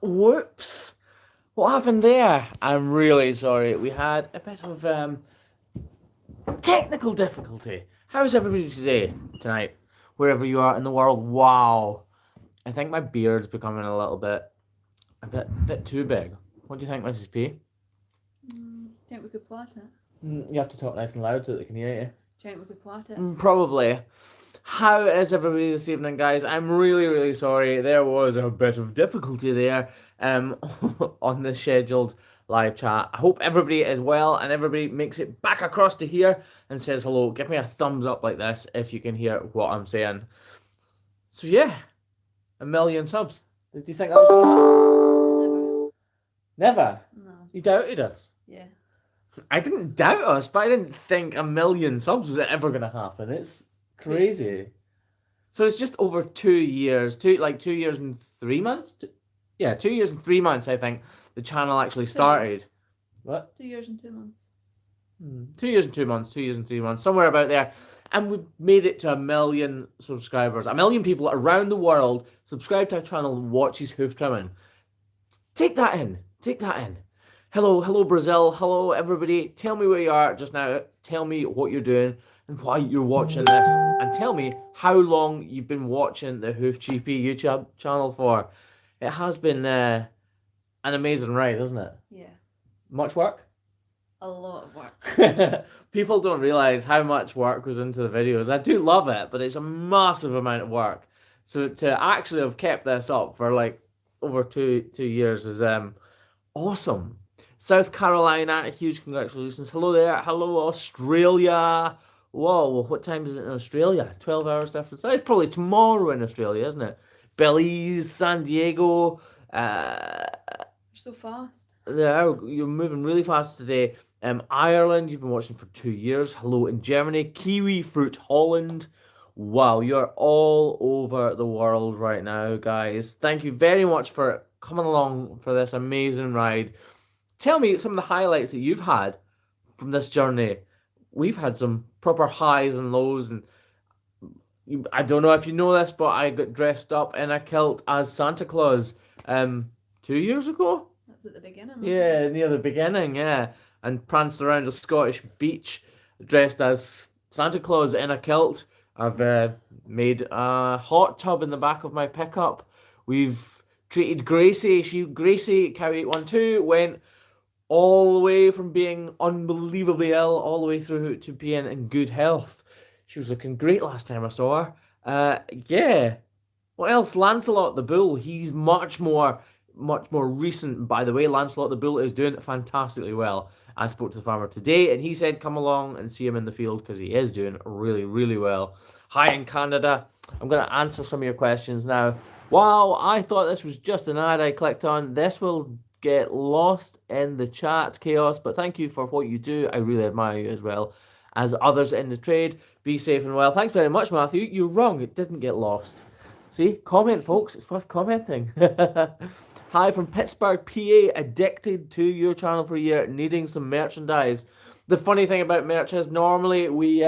Whoops. What happened there? I'm really sorry. We had a bit of technical difficulty. How's everybody tonight, wherever you are in the world? Wow. I think my beard's becoming a bit too big. What do you think, Mrs. P? Think we could plot it? You have to talk nice and loud so that they can hear you. Think we could plot it? Probably. How is everybody this evening, guys? I'm really, really sorry. There was a bit of difficulty there on the scheduled live chat. I hope everybody is well and everybody makes it back across to here and says hello. Give me a thumbs up like this if you can hear what I'm saying. So yeah, 1 million subs. Did you think that was going to happen? Never? No. You doubted us? Yeah. I didn't doubt us, but I didn't think 1 million subs was ever going to happen. It's crazy. So it's just over 2 years, 2 years and 3 months? 2 years and 3 months, I think, the channel actually started. What? 2 years and 2 months. 2 years and 2 months, 2 years and 3 months, somewhere about there. And we've made it to 1 million subscribers. 1 million people around the world subscribe to our channel and watch his hoof trimming. Take that in. Take that in. Hello Brazil. Hello everybody. Tell me where you are just now. Tell me what you're doing and why you're watching this. And tell me how long you've been watching the Hoof GP YouTube channel for. It has been an amazing ride, isn't it? Yeah. Much work? A lot of work. People don't realise how much work goes into the videos. I do love it, but it's a massive amount of work. So to actually have kept this up for like over two years is awesome. South Carolina, huge congratulations. Hello there. Hello Australia. Whoa, what time is it in Australia? 12 hours difference. It's probably tomorrow in Australia, isn't it? Belize, San Diego. You're so fast. Yeah, you're moving really fast today. Ireland, you've been watching for 2 years. Hello in Germany. Kiwi Fruit, Holland. Wow, you're all over the world right now, guys. Thank you very much for coming along for this amazing ride. Tell me some of the highlights that you've had from this journey. We've had some proper highs and lows, and I don't know if you know this, but I got dressed up in a kilt as Santa Claus 2 years ago. That's at the beginning. Yeah, near the beginning, yeah. And pranced around a Scottish beach dressed as Santa Claus in a kilt. I've made a hot tub in the back of my pickup. We've treated Gracie. Gracie, Cow 812, went all the way from being unbelievably ill all the way through to being in good health. She was looking great last time I saw her. Yeah. What else? Lancelot the Bull. He's much more recent, by the way. Lancelot the Bull is doing fantastically well. I spoke to the farmer today and he said come along and see him in the field because he is doing really, really well. Hi in Canada. I'm going to answer some of your questions now. Wow, I thought this was just an ad I clicked on. This will get lost in the chat chaos, but thank you for what you do. I really admire you as well as others in the trade. Be safe and well. Thanks very much, Matthew. You're wrong. It didn't get lost. See? Comment, folks. It's worth commenting. Hi from Pittsburgh, PA. Addicted to your channel for a year. Needing some merchandise. The funny thing about merch is normally we...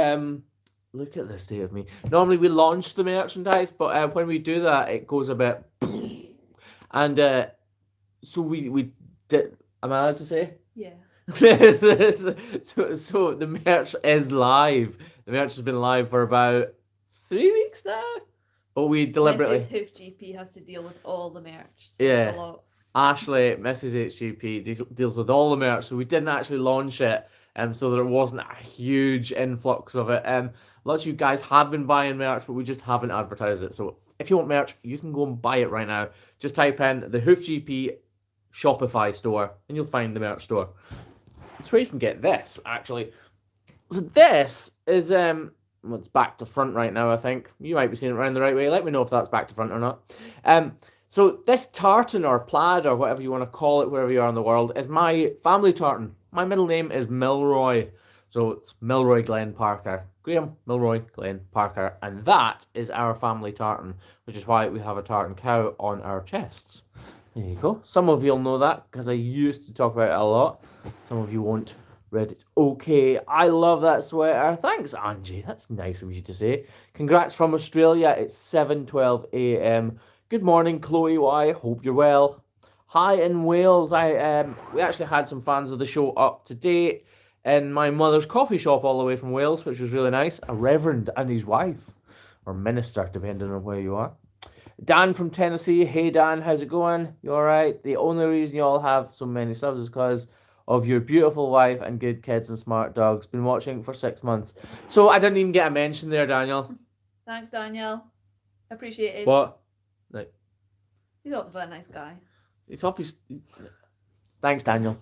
look at this state of me. Normally we launch the merchandise, but when we do that, it goes a bit... And so we did... Am I allowed to say? Yeah. So the merch is live. The merch has been live for about 3 weeks now. But we deliberately... Mrs. Hoof GP has to deal with all the merch. So yeah. It's a lot. Ashley, Mrs. HGP, deals with all the merch. So we didn't actually launch it. So there wasn't a huge influx of it. Lots of you guys have been buying merch, but we just haven't advertised it. So if you want merch, you can go and buy it right now. Just type in the Hoof GP Shopify store and you'll find the merch store. It's where you can get this, actually. So this is well, it's back to front right now, I think. You might be seeing it around the right way. Let me know if that's back to front or not. So this tartan or plaid or whatever you want to call it, wherever you are in the world, is my family tartan. My middle name is Milroy. So it's Milroy Glenn Parker. Graham, Milroy, Glenn Parker. And that is our family tartan, which is why we have a tartan cow on our chests. There you go. Some of you'll know that because I used to talk about it a lot. Some of you won't. Reddit. Okay, I love that sweater. Thanks, Angie. That's nice of you to say. Congrats from Australia. It's 7:12 a.m. Good morning, Chloe Y. Hope you're well. Hi in Wales. We actually had some fans of the show up to date in my mother's coffee shop all the way from Wales, which was really nice. A reverend and his wife, or minister, depending on where you are. Dan from Tennessee. Hey Dan, how's it going? You alright? The only reason you all have so many subs is because of your beautiful wife and good kids and smart dogs. Been watching for 6 months. So I didn't even get a mention there, Daniel. Thanks, Daniel. Appreciate it. What? Like, He's obviously a nice guy. it's obvious. Thanks, Daniel.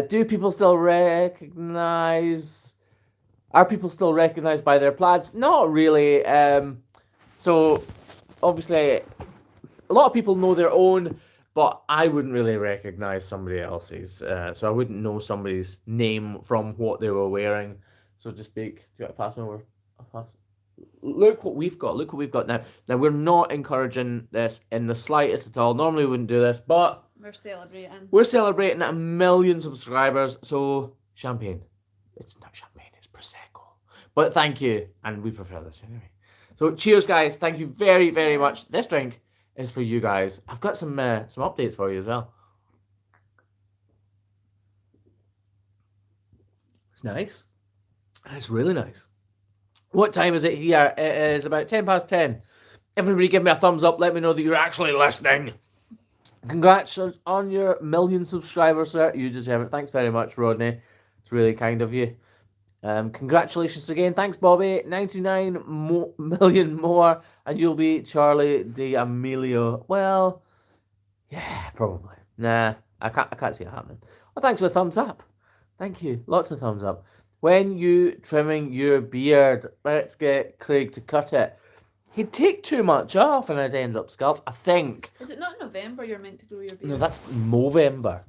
Do people still recognize? Are people still recognized by their plaids? Not really. So obviously, a lot of people know their own, but I wouldn't really recognize somebody else's. So I wouldn't know somebody's name from what they were wearing, so to speak. Do you want to pass me over? I'll pass. Look what we've got. Look what we've got now. Now, we're not encouraging this in the slightest at all. Normally, we wouldn't do this, but We're celebrating. we're celebrating 1 million subscribers. So, champagne. It's not champagne, it's Prosecco. But thank you. And we prefer this anyway. So, cheers, guys. Thank you very, very much. This drink is for you guys. I've got some updates for you as well. It's nice. It's really nice. What time is it here? It is about 10 past 10. Everybody give me a thumbs up. Let me know that you're actually listening. Congrats on your 1 million subscribers, sir. You deserve it. Thanks very much, Rodney. It's really kind of you. Congratulations again. Thanks, Bobby. 99 million more, and you'll be Charlie D'Amelio. Well, yeah, probably. Nah, I can't see it happening. Well, thanks for the thumbs up. Thank you. Lots of thumbs up. When you trimming your beard, let's get Craig to cut it. He'd take too much off and I'd end up scalp, I think. Is it not November you're meant to grow your beard? No, that's Movember.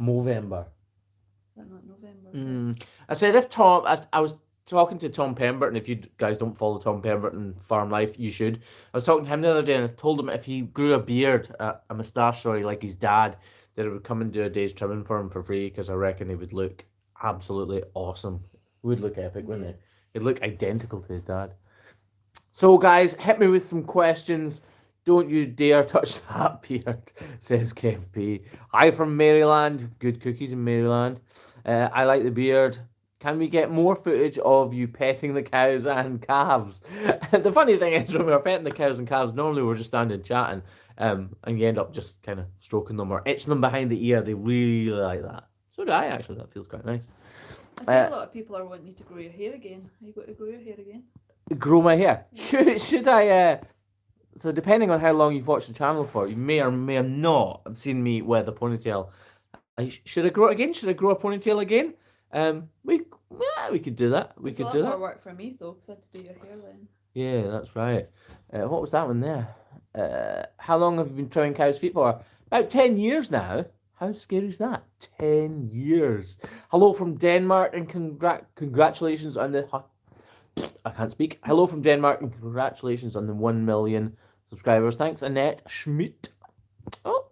Movember. Is that not November? I said if Tom, I was talking to Tom Pemberton. If you guys don't follow Tom Pemberton Farm Life, you should. I was talking to him the other day and I told him if he grew a beard, a moustache, sorry, like his dad, that I would come and do a day's trimming for him for free because I reckon he would look absolutely awesome. Would look epic, wouldn't it? He'd look identical to his dad. So guys, hit me with some questions. Don't you dare touch that beard, says Kev P. Hi from Maryland. Good cookies in Maryland. I like the beard. Can we get more footage of you petting the cows and calves? The funny thing is, when we were petting the cows and calves, normally we're just standing chatting, and you end up just kind of stroking them or itching them behind the ear. They really like that. So do I, actually. That feels quite nice. I think a lot of people are wanting you to grow your hair again. Are you going to grow your hair again? Grow my hair? Should I, so depending on how long you've watched the channel for, you may or may not have seen me with a ponytail. Should I grow it again? Should I grow a ponytail again? We could do that. We could do that. It's a lot more work for me though, because I had to do your hair then. Yeah, that's right. What was that one there? How long have you been trimming cows' feet for? About 10 years now. How scary is that? 10 years. Hello from Denmark and congratulations on the... I can't speak. Hello from Denmark and congratulations on the 1 million subscribers. Thanks, Annette Schmidt. Oh,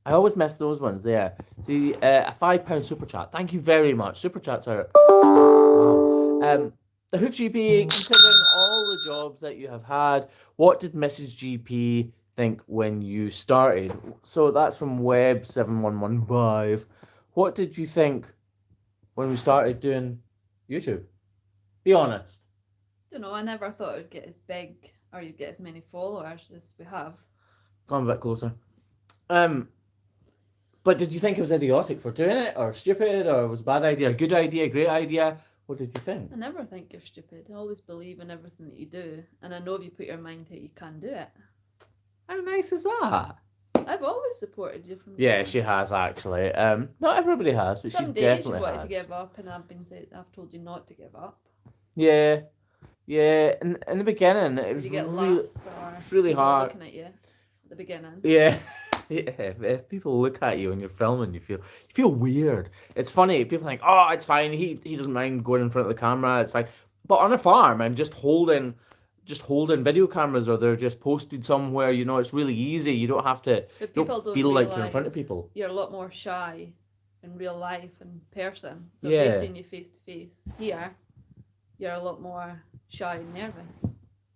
I always miss those ones there. See, a £5 super chat. Thank you very much. Super chats are... Wow. The Hoof GP, considering all the jobs that you have had, what did Mrs. GP think when you started? So that's from Web7115. What did you think when we started doing YouTube? Be honest. Don't know, I never thought it would get as big or you'd get as many followers as we have. Come a bit closer. But did you think it was idiotic for doing it, or stupid, or was a bad idea, good idea, great idea? What did you think? I never think you're stupid. I always believe in everything that you do, and I know if you put your mind to it, you can do it. How nice is that? I've always supported you from. Yeah, she has actually. Not everybody has, but Some she days definitely you wanted has. to give up, and I've told you not to give up. Yeah. In the beginning, it was You get really, laughs or it's really people hard. looking at you at the beginning. Yeah. Yeah, if people look at you when you're filming, you feel weird. It's funny. People think, oh, it's fine. He doesn't mind going in front of the camera. It's fine. But on a farm, I'm just holding video cameras, or they're just posted somewhere. You know, it's really easy. You don't have to. But You people don't feel like you're in front of people. You're a lot more shy in real life and person. So Yeah. if they see you face to face, here, you're a lot more shy and nervous.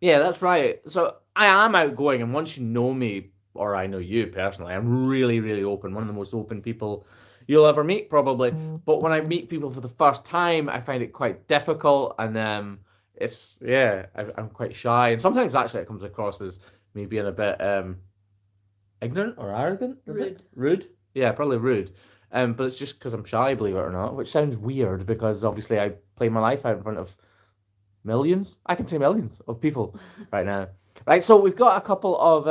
Yeah, that's right. So I am outgoing, and once you know me, or I know you personally, I'm really, really open. One of the most open people you'll ever meet, probably. But when I meet people for the first time, I find it quite difficult, and I'm quite shy, and sometimes actually it comes across as me being a bit ignorant or arrogant. Is Rude. it rude? Yeah, probably rude. But it's just because I'm shy, believe it or not, which sounds weird because obviously I play my life out in front of millions. I can say millions of people right now. Right, so we've got a couple of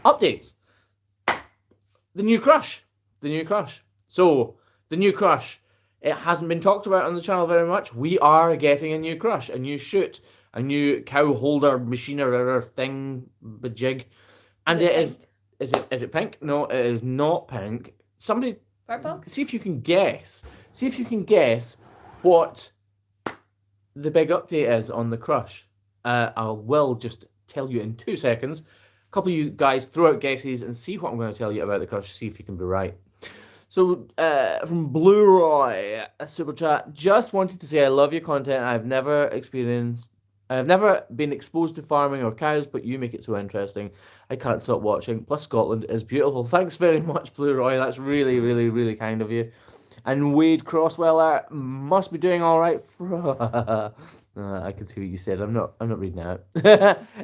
updates. The new Crush. The new Crush. So, the new Crush. It hasn't been talked about on the channel very much. We are getting a new Crush, a new chute, a new cow holder machinery thing, jig. And is it pink? No, it is not pink. Somebody Purple? see if you can guess. See if you can guess what the big update is on the Crush. I will just tell you in 2 seconds. A couple of you guys throw out guesses and see what I'm going to tell you about the Crush. See if you can be right. So, from Blue Roy, a super chat. Just wanted to say I love your content. I've never been exposed to farming or cows, but you make it so interesting. I can't stop watching. Plus, Scotland is beautiful. Thanks very much, Blue Roy. That's really, really, really kind of you. And Wade Crossweller must be doing all right. I can see what you said. I'm not reading out.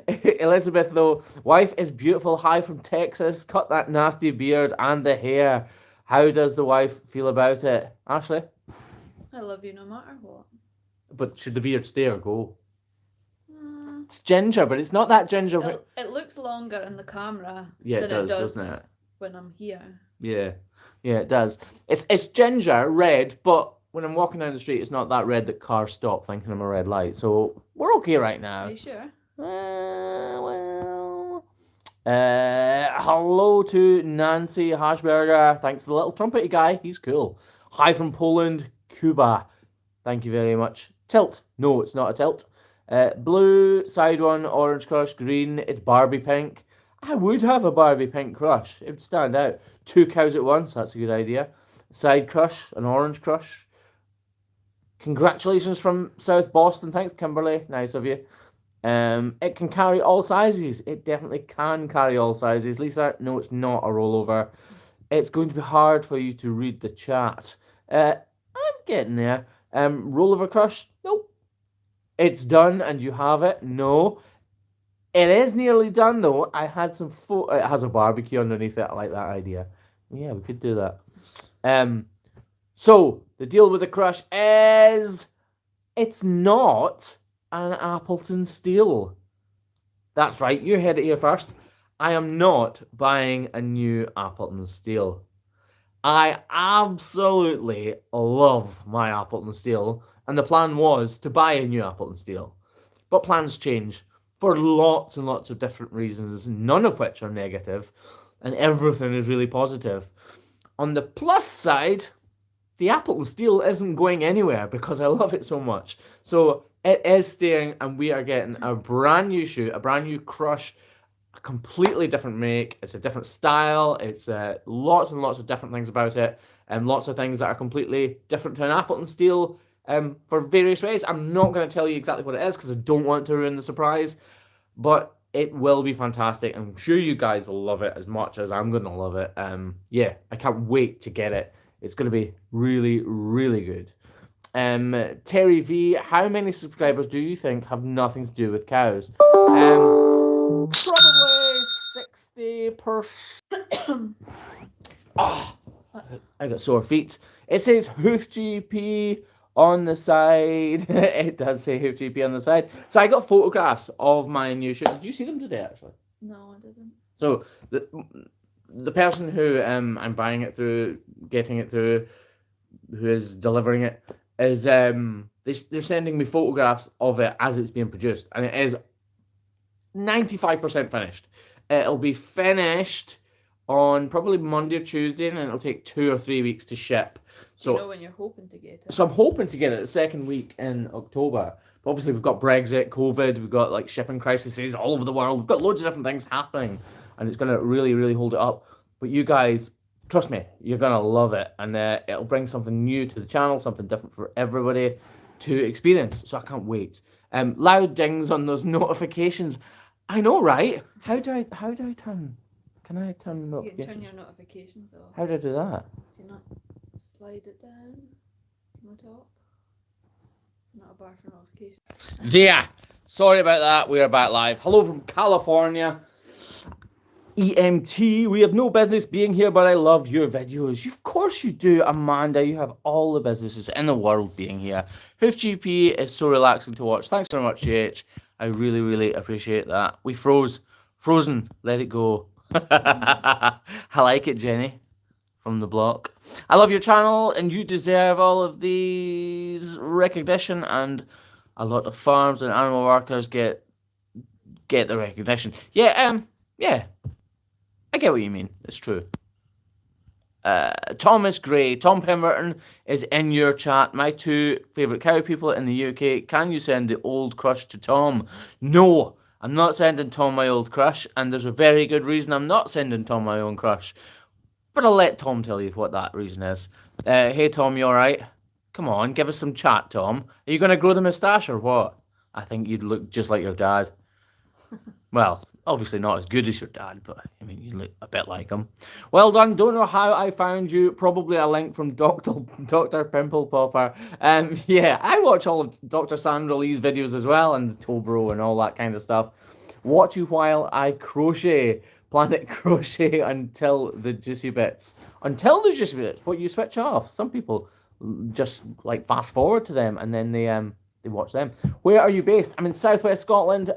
Elizabeth though, wife is beautiful. Hi from Texas. Cut that nasty beard and the hair. How does the wife feel about it, Ashley? I love you no matter what. But should the beard stay or go? It's ginger, but it's not that ginger. It looks longer in the camera Yeah, than it does, does doesn't it? when I'm here. Yeah, it does. It's ginger, red, but when I'm walking down the street, it's not that red that cars stop thinking I'm a red light. So we're okay right now. Are you sure? Hello to Nancy Hashberger. Thanks to the little trumpety guy. He's cool. Hi from Poland, Cuba. Thank you very much. Tilt. No, it's not a tilt. Blue, side one, orange crush, green. It's Barbie pink. I would have a Barbie pink crush. It would stand out. 2 cows at once. That's a good idea. Side crush, an orange crush. Congratulations from South Boston. Thanks, Kimberly. Nice of you. It can carry all sizes. It definitely can carry all sizes. Lisa, no, it's not a rollover. It's going to be hard for you to read the chat. I'm getting there. Rollover crush? Nope. It's done and you have it? No. It is nearly done though. I had some it has a barbecue underneath it. I like that idea. Yeah, we could do that. So the deal with the Crush is it's not an Appleton Steel. That's right, you heard it here first. I am not buying a new Appleton Steel. I absolutely love my Appleton Steel, and the plan was to buy a new Appleton Steel. But plans change for lots and lots of different reasons, none of which are negative, and everything is really positive. On the plus side, the Appleton Steel isn't going anywhere because I love it so much. So it is staying, and we are getting a brand new shoe, a brand new Crush, a completely different make. It's a different style. It's lots and lots of different things about it, and lots of things that are completely different to an Appleton Steel for various ways. I'm not going to tell you exactly what it is because I don't want to ruin the surprise, but it will be fantastic. I'm sure you guys will love it as much as I'm going to love it. Yeah, I can't wait to get it. It's going to be really, really good. Terry V, how many subscribers do you think have nothing to do with cows? Probably 60%. Oh, I got sore feet. It says Hoof GP on the side. It does say Hoof GP on the side. So I got photographs of my new shoe. Did you see them today, actually? No, I didn't. So the person who I'm buying it through, getting it through, who is delivering it, is they're sending me photographs of it as it's being produced, and it is 95% finished. It'll be finished on probably Monday or Tuesday, and it'll take 2 or 3 weeks to ship. So do you know when you're hoping to get it? So I'm hoping to get it the second week in October. But obviously we've got Brexit, COVID, we've got like shipping crises all over the world. We've got loads of different things happening, and it's gonna really, really hold it up. But you guys, trust me, you're gonna love it, and it'll bring something new to the channel, something different for everybody to experience. So I can't wait. Loud dings on those notifications. I know, right? How do I turn? Can I turn You notifications? can turn your notifications off. How do I do that? Do you not slide it down from the top? It's not a bar for notifications. Yeah. Sorry about that. We are back live. Hello from California. EMT. We have no business being here, but I love your videos. Of course you do, Amanda. You have all the businesses in the world being here. Hoof GP is so relaxing to watch. Thanks very much, JH. I really, really appreciate that. We froze. Frozen. Let it go. I like it, Jenny. From the block. I love your channel, and you deserve all of these recognition, and a lot of farms and animal workers get the recognition. Yeah, yeah. I get what you mean. It's true. Thomas Gray. Tom Pemberton is in your chat. My two favourite cow people in the UK. Can you send the old crush to Tom? No, I'm not sending Tom my old crush, and there's a very good reason I'm not sending Tom my own crush. But I'll let Tom tell you what that reason is. Hey, Tom, you alright? Come on, give us some chat, Tom. Are you going to grow the moustache or what? I think you'd look just like your dad. Well, obviously not as good as your dad, but I mean, you look a bit like him. Well done. Don't know how I found you. Probably a link from Dr. Pimple Popper. Yeah, I watch all of Dr. Sandra Lee's videos as well, and the Tobro and all that kind of stuff. Watch you while I crochet. Planet crochet until the juicy bits. Until the juicy bits. What you switch off. Some people just like fast forward to them and then they watch them. Where are you based? I'm in southwest Scotland,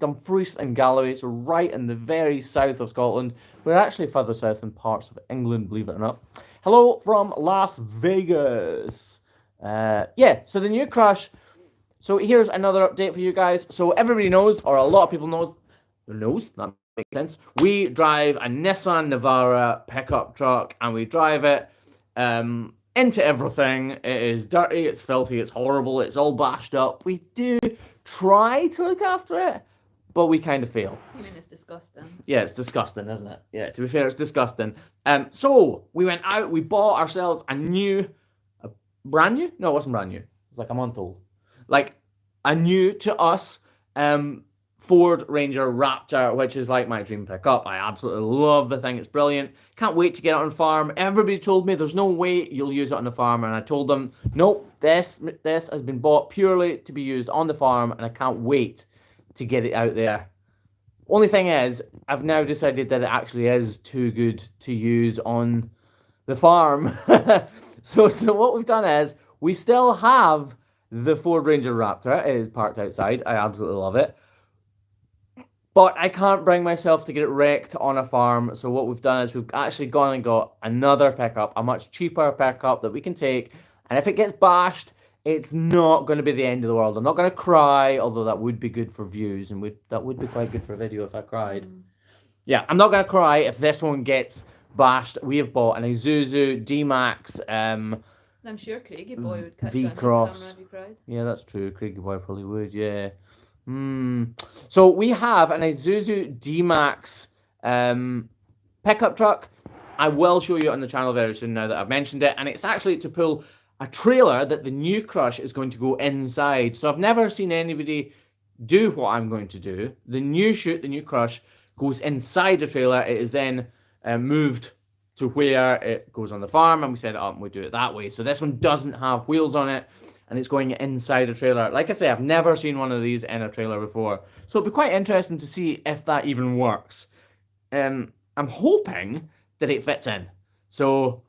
Dumfries and Galloway, so right in the very south of Scotland. We're actually further south in parts of England, believe it or not. Hello from Las Vegas. Yeah, so the new crush. So here's another update for you guys. So everybody knows, or a lot of people knows, that makes sense. We drive a Nissan Navara pickup truck, and we drive it into everything. It is dirty, it's filthy, it's horrible, it's all bashed up. We do try to look after it, but we kind of fail. You mean it's disgusting? Yeah, it's disgusting, isn't it? Yeah, to be fair, it's disgusting. So we went out, we bought ourselves a brand new? No, it wasn't brand new. It was like a month old. Like a new to us Ford Ranger Raptor, which is like my dream pickup. I absolutely love the thing. It's brilliant. Can't wait to get it on farm. Everybody told me there's no way you'll use it on the farm, and I told them, nope, this has been bought purely to be used on the farm, and I can't wait to get it out there. Only thing is, I've now decided that it actually is too good to use on the farm. So what we've done is, we still have the Ford Ranger Raptor. It is parked outside. I absolutely love it. But I can't bring myself to get it wrecked on a farm. So what we've done is we've actually gone and got another pickup, a much cheaper pickup that we can take. And if it gets bashed, it's not going to be the end of the world. I'm not going to cry, although that would be good for views. And that would be quite good for a video if I cried. Yeah, I'm not going to cry if this one gets bashed. We have bought an Isuzu D-Max. I'm sure Craigie Boy would catch V-Cross. on his camera if you cried. Yeah, that's true. Craigie Boy probably would, yeah. So we have an Isuzu D-Max pickup truck. I will show you on the channel very soon now that I've mentioned it. And it's actually to pull a trailer that the new crush is going to go inside. So I've never seen anybody do what I'm going to do. The new crush goes inside the trailer. It is then moved to where it goes on the farm, and we set it up and we do it that way. So this one doesn't have wheels on it, and it's going inside a trailer. Like I say, I've never seen one of these in a trailer before. So it'll be quite interesting to see if that even works. I'm hoping that it fits in. So,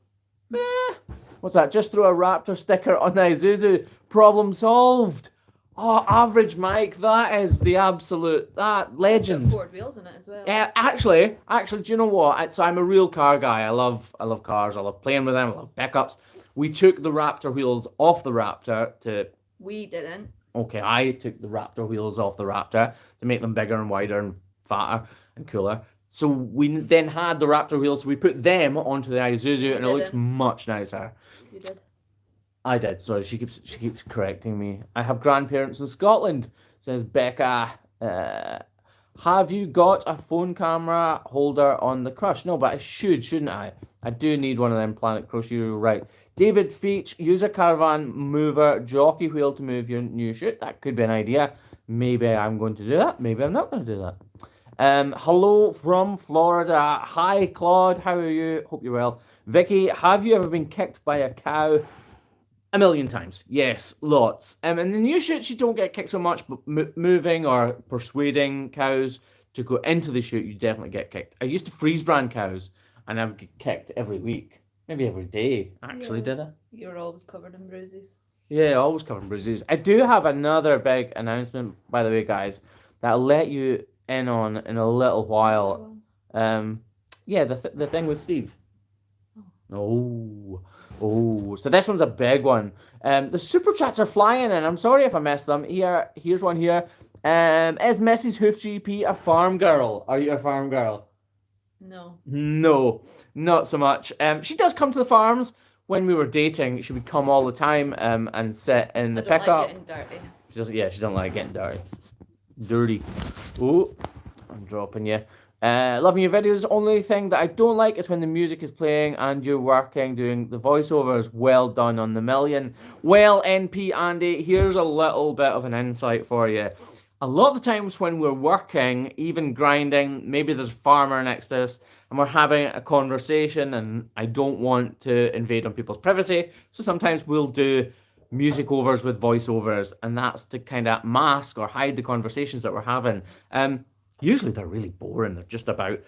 what's that? Just throw a Raptor sticker on the Isuzu. Problem solved. Oh, average Mike, that is the absolute, that legend. It's got 4 wheels in it as well. Actually, do you know what? So I'm a real car guy. I love cars. I love playing with them. I love pickups. We took the Raptor wheels off the Raptor to... We didn't. Okay, I took the Raptor wheels off the Raptor to make them bigger and wider and fatter and cooler. So we then had the Raptor wheels, so we put them onto the Isuzu, and it looks much nicer. You did. I did. Sorry, she keeps correcting me. I have grandparents in Scotland, says Becca. Have you got a phone camera holder on the crush? No, but I shouldn't I? I do need one of them Planet Crochet, right. David Feach, use a caravan mover jockey wheel to move your new chute. That could be an idea. Maybe I'm going to do that. Maybe I'm not going to do that. Hello from Florida. Hi, Claude. How are you? Hope you're well. Vicky, have you ever been kicked by a cow? A million times. Yes, lots. In the new chute, you don't get kicked so much, but moving or persuading cows to go into the chute, you definitely get kicked. I used to freeze brand cows, and I would get kicked every week. Maybe every day, actually, Yeah. did I? You're always covered in bruises. Yeah, always covered in bruises. I do have another big announcement, by the way, guys, that I'll let you in on in a little while. Yeah, the thing with Steve. Oh, so this one's a big one. The super chats are flying in. I'm sorry if I messed them. Here's one here. Is Mrs. Hoof GP a farm girl? Are you a farm girl? No. No, not so much. She does come to the farms. When we were dating, she would come all the time and sit in the pickup. Like getting dirty. She don't like getting dirty. Oh, I'm dropping you. Loving your videos. Only thing that I don't like is when the music is playing and you're working doing the voiceovers. Well done on the million. Well, NP Andy, here's a little bit of an insight for you. A lot of the times when we're working, even grinding, maybe there's a farmer next to us and we're having a conversation and I don't want to invade on people's privacy. So sometimes we'll do music overs with voiceovers, and that's to kind of mask or hide the conversations that we're having. Usually they're really boring. They're just about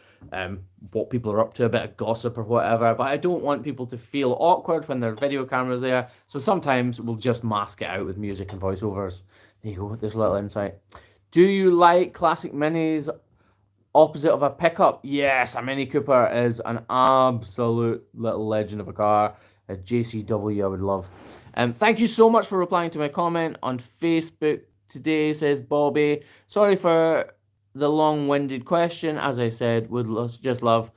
what people are up to, a bit of gossip or whatever. But I don't want people to feel awkward when there's video cameras there. So sometimes we'll just mask it out with music and voiceovers. There you go. There's a little insight. Do you like classic minis opposite of a pickup? Yes, a Mini Cooper is an absolute little legend of a car. A JCW I would love. Thank you so much for replying to my comment on Facebook today, says Bobby. Sorry for the long-winded question. As I said, would just love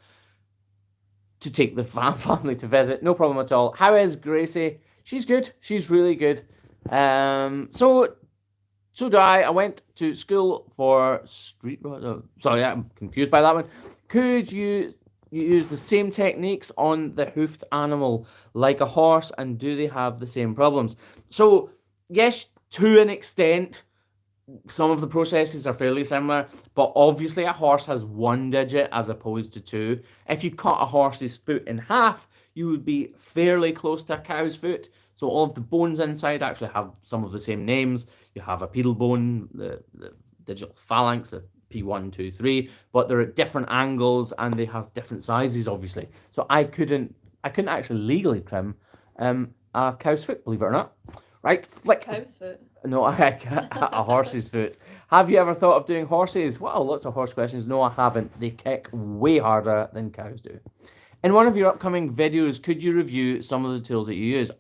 to take the family to visit. No problem at all. How is Gracie? She's good. She's really good. So do I. I went to school for street... Sorry, I'm confused by that one. Could you use the same techniques on the hoofed animal like a horse, and do they have the same problems? So, yes, to an extent, some of the processes are fairly similar, but obviously a horse has one digit as opposed to two. If you cut a horse's foot in half, you would be fairly close to a cow's foot. So all of the bones inside actually have some of the same names. You have a pedal bone, the digital phalanx, the P1, 2, 3, but they're at different angles and they have different sizes, obviously. So I couldn't actually legally trim a cow's foot, believe it or not. Right, flick. Cow's foot. No, a horse's foot. Have you ever thought of doing horses? Well, lots of horse questions. No, I haven't. They kick way harder than cows do. In one of your upcoming videos, could you review some of the tools that you use?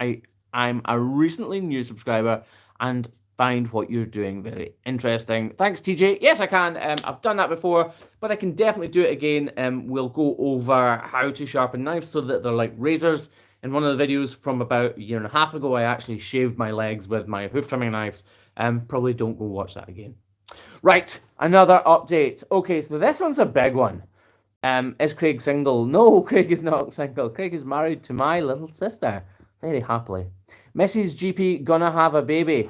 I'm a recently new subscriber and find what you're doing very interesting. Thanks, TJ. Yes, I can. I've done that before, but I can definitely do it again. We'll go over how to sharpen knives so that they're like razors. In one of the videos from about a year and a half ago, I actually shaved my legs with my hoof trimming knives. Probably don't go watch that again. Right, another update. Okay, so this one's a big one. Is Craig single? No, Craig is not single. Craig is married to my little sister. Very happily. Mrs. GP gonna have a baby.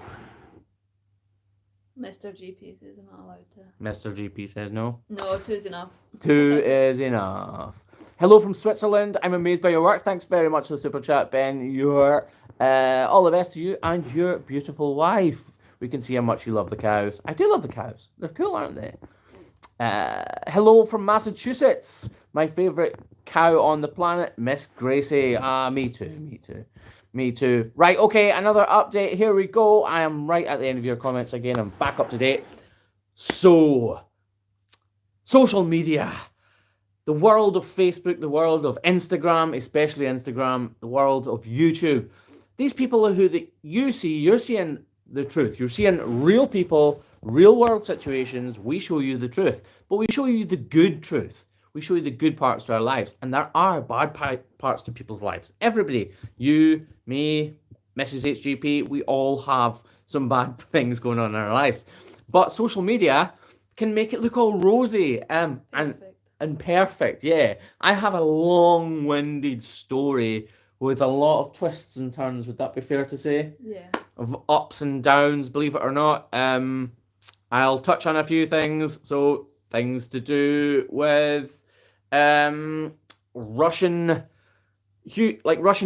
Mr. GP says I'm not allowed to. Mr. GP says no. No, two's enough. Two is enough. Hello from Switzerland. I'm amazed by your work. Thanks very much for the super chat, Ben. You're all the best to you and your beautiful wife. We can see how much you love the cows. I do love the cows. They're cool, aren't they? Hello from Massachusetts. My favorite cow on the planet, Miss Gracie. Me too. Right, okay, another update. Here we go. I am right at the end of your comments again. I'm back up to date. So, social media. The world of Facebook, the world of Instagram, especially Instagram, the world of YouTube. These people who you see, you're seeing the truth. You're seeing real people, real world situations. We show you the truth, but we show you the good truth. We show you the good parts to our lives, and there are bad parts to people's lives. Everybody, you, me, Mrs. HGP, we all have some bad things going on in our lives. But social media can make it look all rosy and perfect. Yeah, I have a long-winded story with a lot of twists and turns. Would that be fair to say? Yeah. Of ups and downs, believe it or not. I'll touch on a few things. So things to do with Russian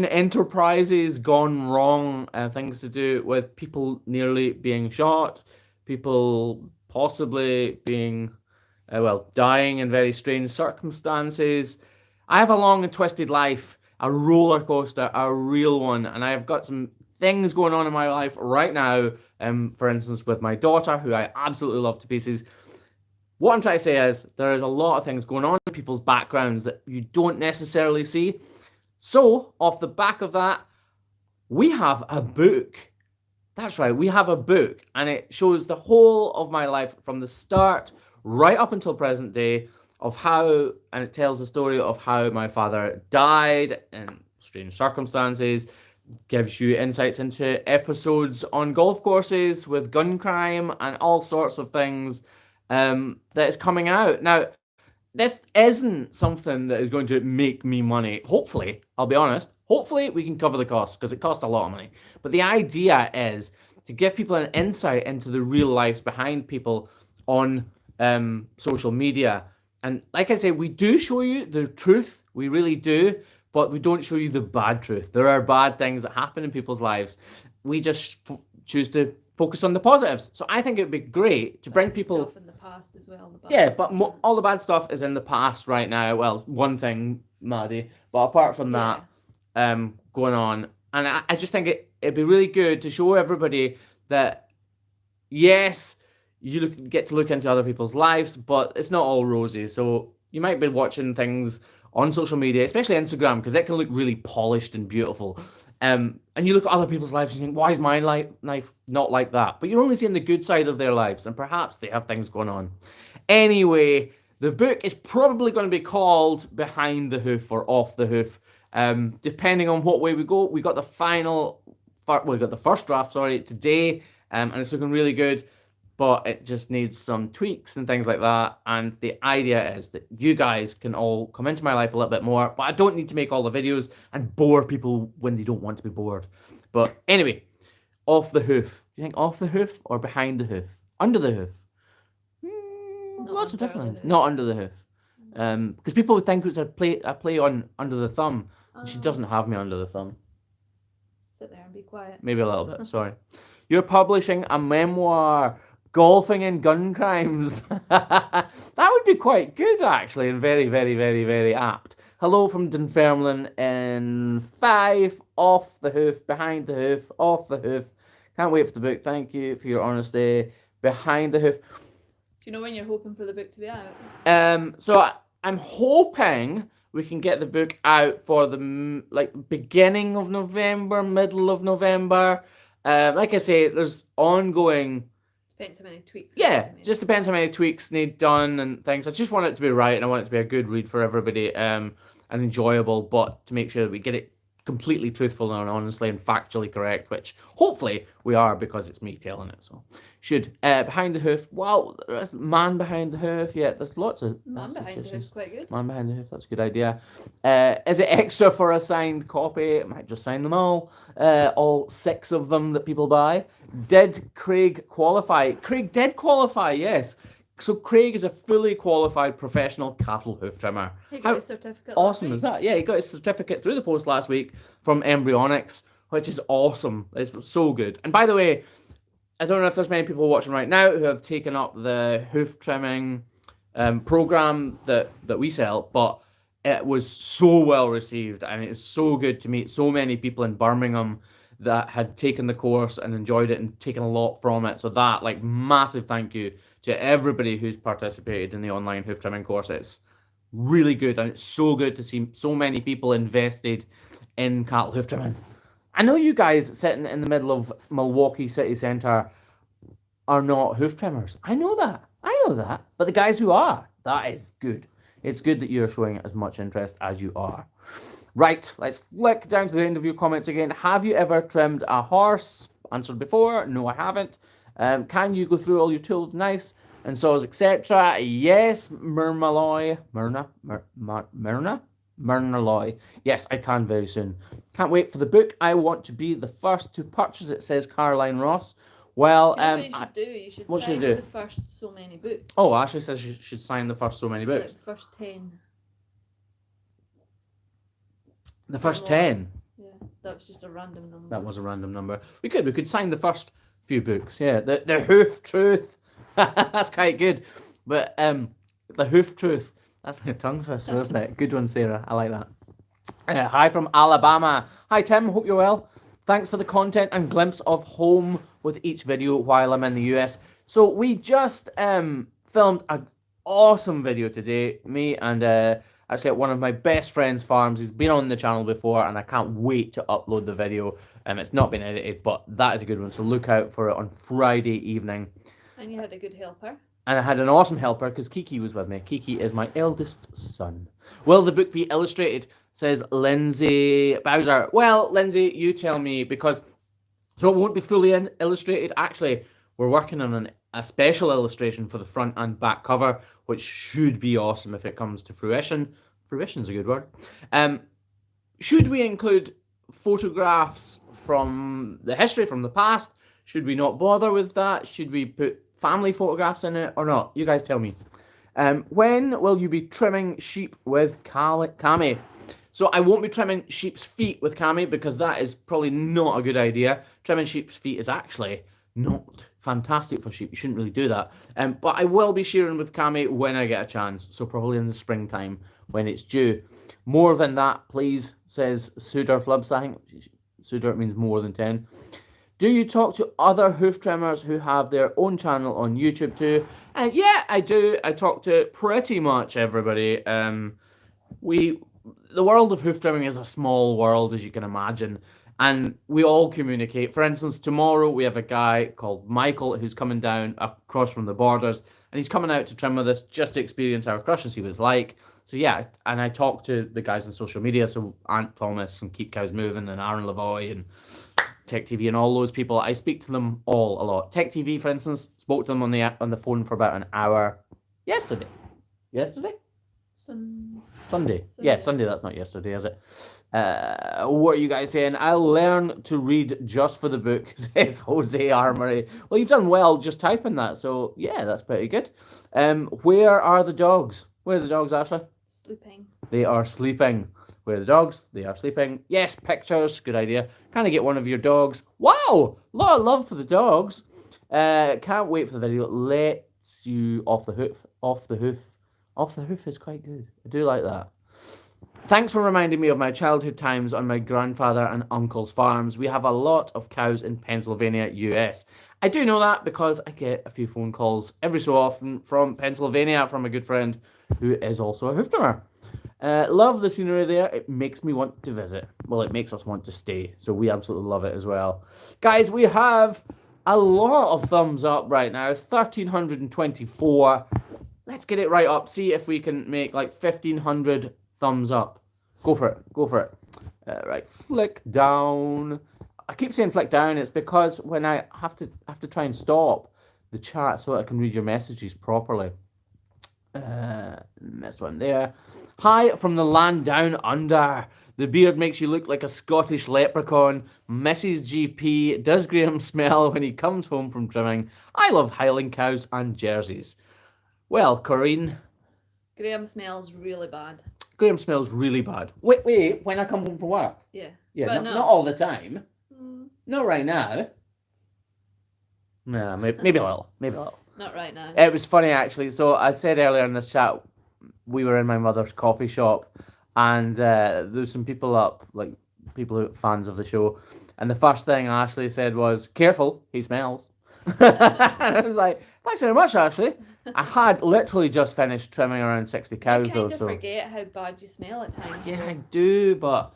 enterprises gone wrong, things to do with people nearly being shot, people possibly being, dying in very strange circumstances. I have a long and twisted life, a roller coaster, a real one, and I have got some things going on in my life right now. For instance, with my daughter, who I absolutely love to pieces. What I'm trying to say is there is a lot of things going on in people's backgrounds that you don't necessarily see. So, off the back of that, we have a book. That's right, we have a book, and it shows the whole of my life from the start right up until present day of how, and it tells the story of how my father died in strange circumstances, gives you insights into episodes on golf courses with gun crime and all sorts of things that is coming out. Now, this isn't something that is going to make me money. Hopefully, I'll be honest. Hopefully, we can cover the cost because it costs a lot of money. But the idea is to give people an insight into the real lives behind people on social media. And like I say, we do show you the truth. We really do. But we don't show you the bad truth. There are bad things that happen in people's lives. We just choose to focus on the positives. So I think it would be great to bring people... Stuff in the past as well. All the bad stuff is in the past right now. Well, one thing, Maddie. But apart from that, going on. And I just think it'd be really good to show everybody that, yes, you get to look into other people's lives, but it's not all rosy. So you might be watching things on social media, especially Instagram, because it can look really polished and beautiful. And you look at other people's lives and you think, why is my life not like that? But you're only seeing the good side of their lives, and perhaps they have things going on. Anyway, the book is probably going to be called Behind the Hoof or Off the Hoof, depending on what way we go. We got the first draft, today, and it's looking really good. But it just needs some tweaks and things like that. And the idea is that you guys can all come into my life a little bit more, but I don't need to make all the videos and bore people when they don't want to be bored. But anyway, off the hoof. Do you think off the hoof or behind the hoof? Under the hoof? Lots of different things. Not under the hoof. Because people would think it's a play on under the thumb. And she doesn't have me under the thumb. Sit there and be quiet. Maybe a little bit, sorry. You're publishing a memoir. Golfing and gun crimes. That would be quite good, actually, and very, very, very, very apt. Hello from Dunfermline in 5, off the hoof, behind the hoof, off the hoof. Can't wait for the book. Thank you for your honesty. Behind the hoof. Do you know when you're hoping for the book to be out? So I'm hoping we can get the book out for the beginning of November, middle of November. Like I say, there's ongoing... Depends how many tweaks. Yeah, just depends how many tweaks need done and things. I just want it to be right, and I want it to be a good read for everybody, and enjoyable, but to make sure that we get it completely truthful and honestly and factually correct, which hopefully we are because it's me telling it. So should Behind the Hoof. Wow, there's Man Behind the Hoof. Yeah, there's lots of Man Behind the Hoof's quite good. Man Behind the Hoof, that's a good idea. Is it extra for a signed copy? I might just sign them all 6 of them that people buy. Did Craig qualify? Craig did qualify, yes. So Craig is a fully qualified professional cattle hoof trimmer. He got his certificate. Awesome is that? Yeah, he got his certificate through the post last week from Embryonics, which is awesome. It's so good. And by the way, I don't know if there's many people watching right now who have taken up the hoof trimming program that we sell, but it was so well received, and it was so good to meet so many people in Birmingham that had taken the course and enjoyed it and taken a lot from it. So that, massive thank you to everybody who's participated in the online hoof trimming course. It's really good, and it's so good to see so many people invested in cattle hoof trimming. I know you guys sitting in the middle of Milwaukee city centre are not hoof trimmers. I know that. But the guys who are, that is good. It's good that you're showing as much interest as you are. Right, let's flick down to the end of your comments again. Have you ever trimmed a horse? Answered before. No, I haven't. Can you go through all your tools, knives, and saws, etc.? Yes, Myrna. Myrnaloy. Yes, I can very soon. Can't wait for the book. I want to be the first to purchase it, says Caroline Ross. Well, You know what you should do? You should what should I sign do? the first so many books. Oh, Ashley says she should sign the first so many books. Like the first 10. The first 10. Yeah, that was just a random number. That was a random number. We could sign the first few books. Yeah, the Hoof Truth. That's quite good. But the Hoof Truth. That's like a tongue twister, isn't it? Good one, Sarah. I like that. Hi from Alabama. Hi Tim. Hope you're well. Thanks for the content and glimpse of home with each video while I'm in the US. So we just filmed an awesome video today. Me and actually at one of my best friend's farms. He's been on the channel before and I can't wait to upload the video. It's not been edited, but that is a good one. So look out for it on Friday evening. And you had a good helper. And I had an awesome helper because Kiki was with me. Kiki is my eldest son. Will the book be illustrated? Says Lindsay Bowser. Well, Lindsay, you tell me, because so it won't be fully illustrated. Actually, we're working on a special illustration for the front and back cover, which should be awesome if it comes to fruition. Fruition's a good word. Should we include photographs from the history, from the past? Should we not bother with that? Should we put family photographs in it or not? You guys tell me. When will you be trimming sheep with Cami? So I won't be trimming sheep's feet with Cami because that is probably not a good idea. Trimming sheep's feet is actually not fantastic for sheep. You shouldn't really do that. But I will be shearing with Cami when I get a chance. So probably in the springtime when it's due. More than that, please, says Sudar Flubs. I think Sudar means more than 10. Do you talk to other hoof trimmers who have their own channel on YouTube too? And yeah, I do. I talk to pretty much everybody. The world of hoof trimming is a small world, as you can imagine, and we all communicate. For instance, tomorrow we have a guy called Michael who's coming down across from the borders, and he's coming out to trim with us just to experience how crush he was like. So yeah, and I talk to the guys on social media, so Ant Thomas and Keep Cows Moving and Aaron Lavoy and Tech TV and all those people. I speak to them all a lot. Tech TV, for instance, spoke to them on the phone for about an hour yesterday. Sunday. Yeah, Sunday. That's not yesterday, is it? What are you guys saying? I'll learn to read just for the book, says Jose Armory. Well, you've done well just typing that, so yeah, that's pretty good. Where are the dogs? Where are the dogs, Ashley? Sleeping. They are sleeping. Where are the dogs? They are sleeping. Yes, pictures. Good idea. Can I get one of your dogs? Wow! A lot of love for the dogs. Can't wait for the video. Let's you off the hoof. Off the hoof. Off the hoof is quite good. I do like that. Thanks for reminding me of my childhood times on my grandfather and uncle's farms. We have a lot of cows in Pennsylvania, US. I do know that because I get a few phone calls every so often from Pennsylvania from a good friend who is also a hoof trimmer. Love the scenery there. It makes me want to visit. Well, it makes us want to stay. So we absolutely love it as well. Guys, we have a lot of thumbs up right now. 1,324. Let's get it right up. See if we can make like 1,500 thumbs up. Go for it. Go for it. Right. Flick down. I keep saying flick down. It's because when I have to try and stop the chat so I can read your messages properly. This one there. Hi from the land down under. The beard makes you look like a Scottish leprechaun. Mrs. GP, does Graham smell when he comes home from trimming? I love Highland cows and jerseys. Well, Corinne. Graham smells really bad. Graham smells really bad. Wait, when I come home from work? Yeah. Yeah, not all the time. Not right now. Nah, maybe a little. Maybe a little. Not right now. It was funny, actually. So I said earlier in this chat, we were in my mother's coffee shop, and there was some people up, like people who are fans of the show, and the first thing Ashley said was, "Careful, he smells." And I was like, "Thanks very much, Ashley." I had literally just finished trimming around 60 cows, you though. kind of forget how bad you smell at times. Yeah, I do, but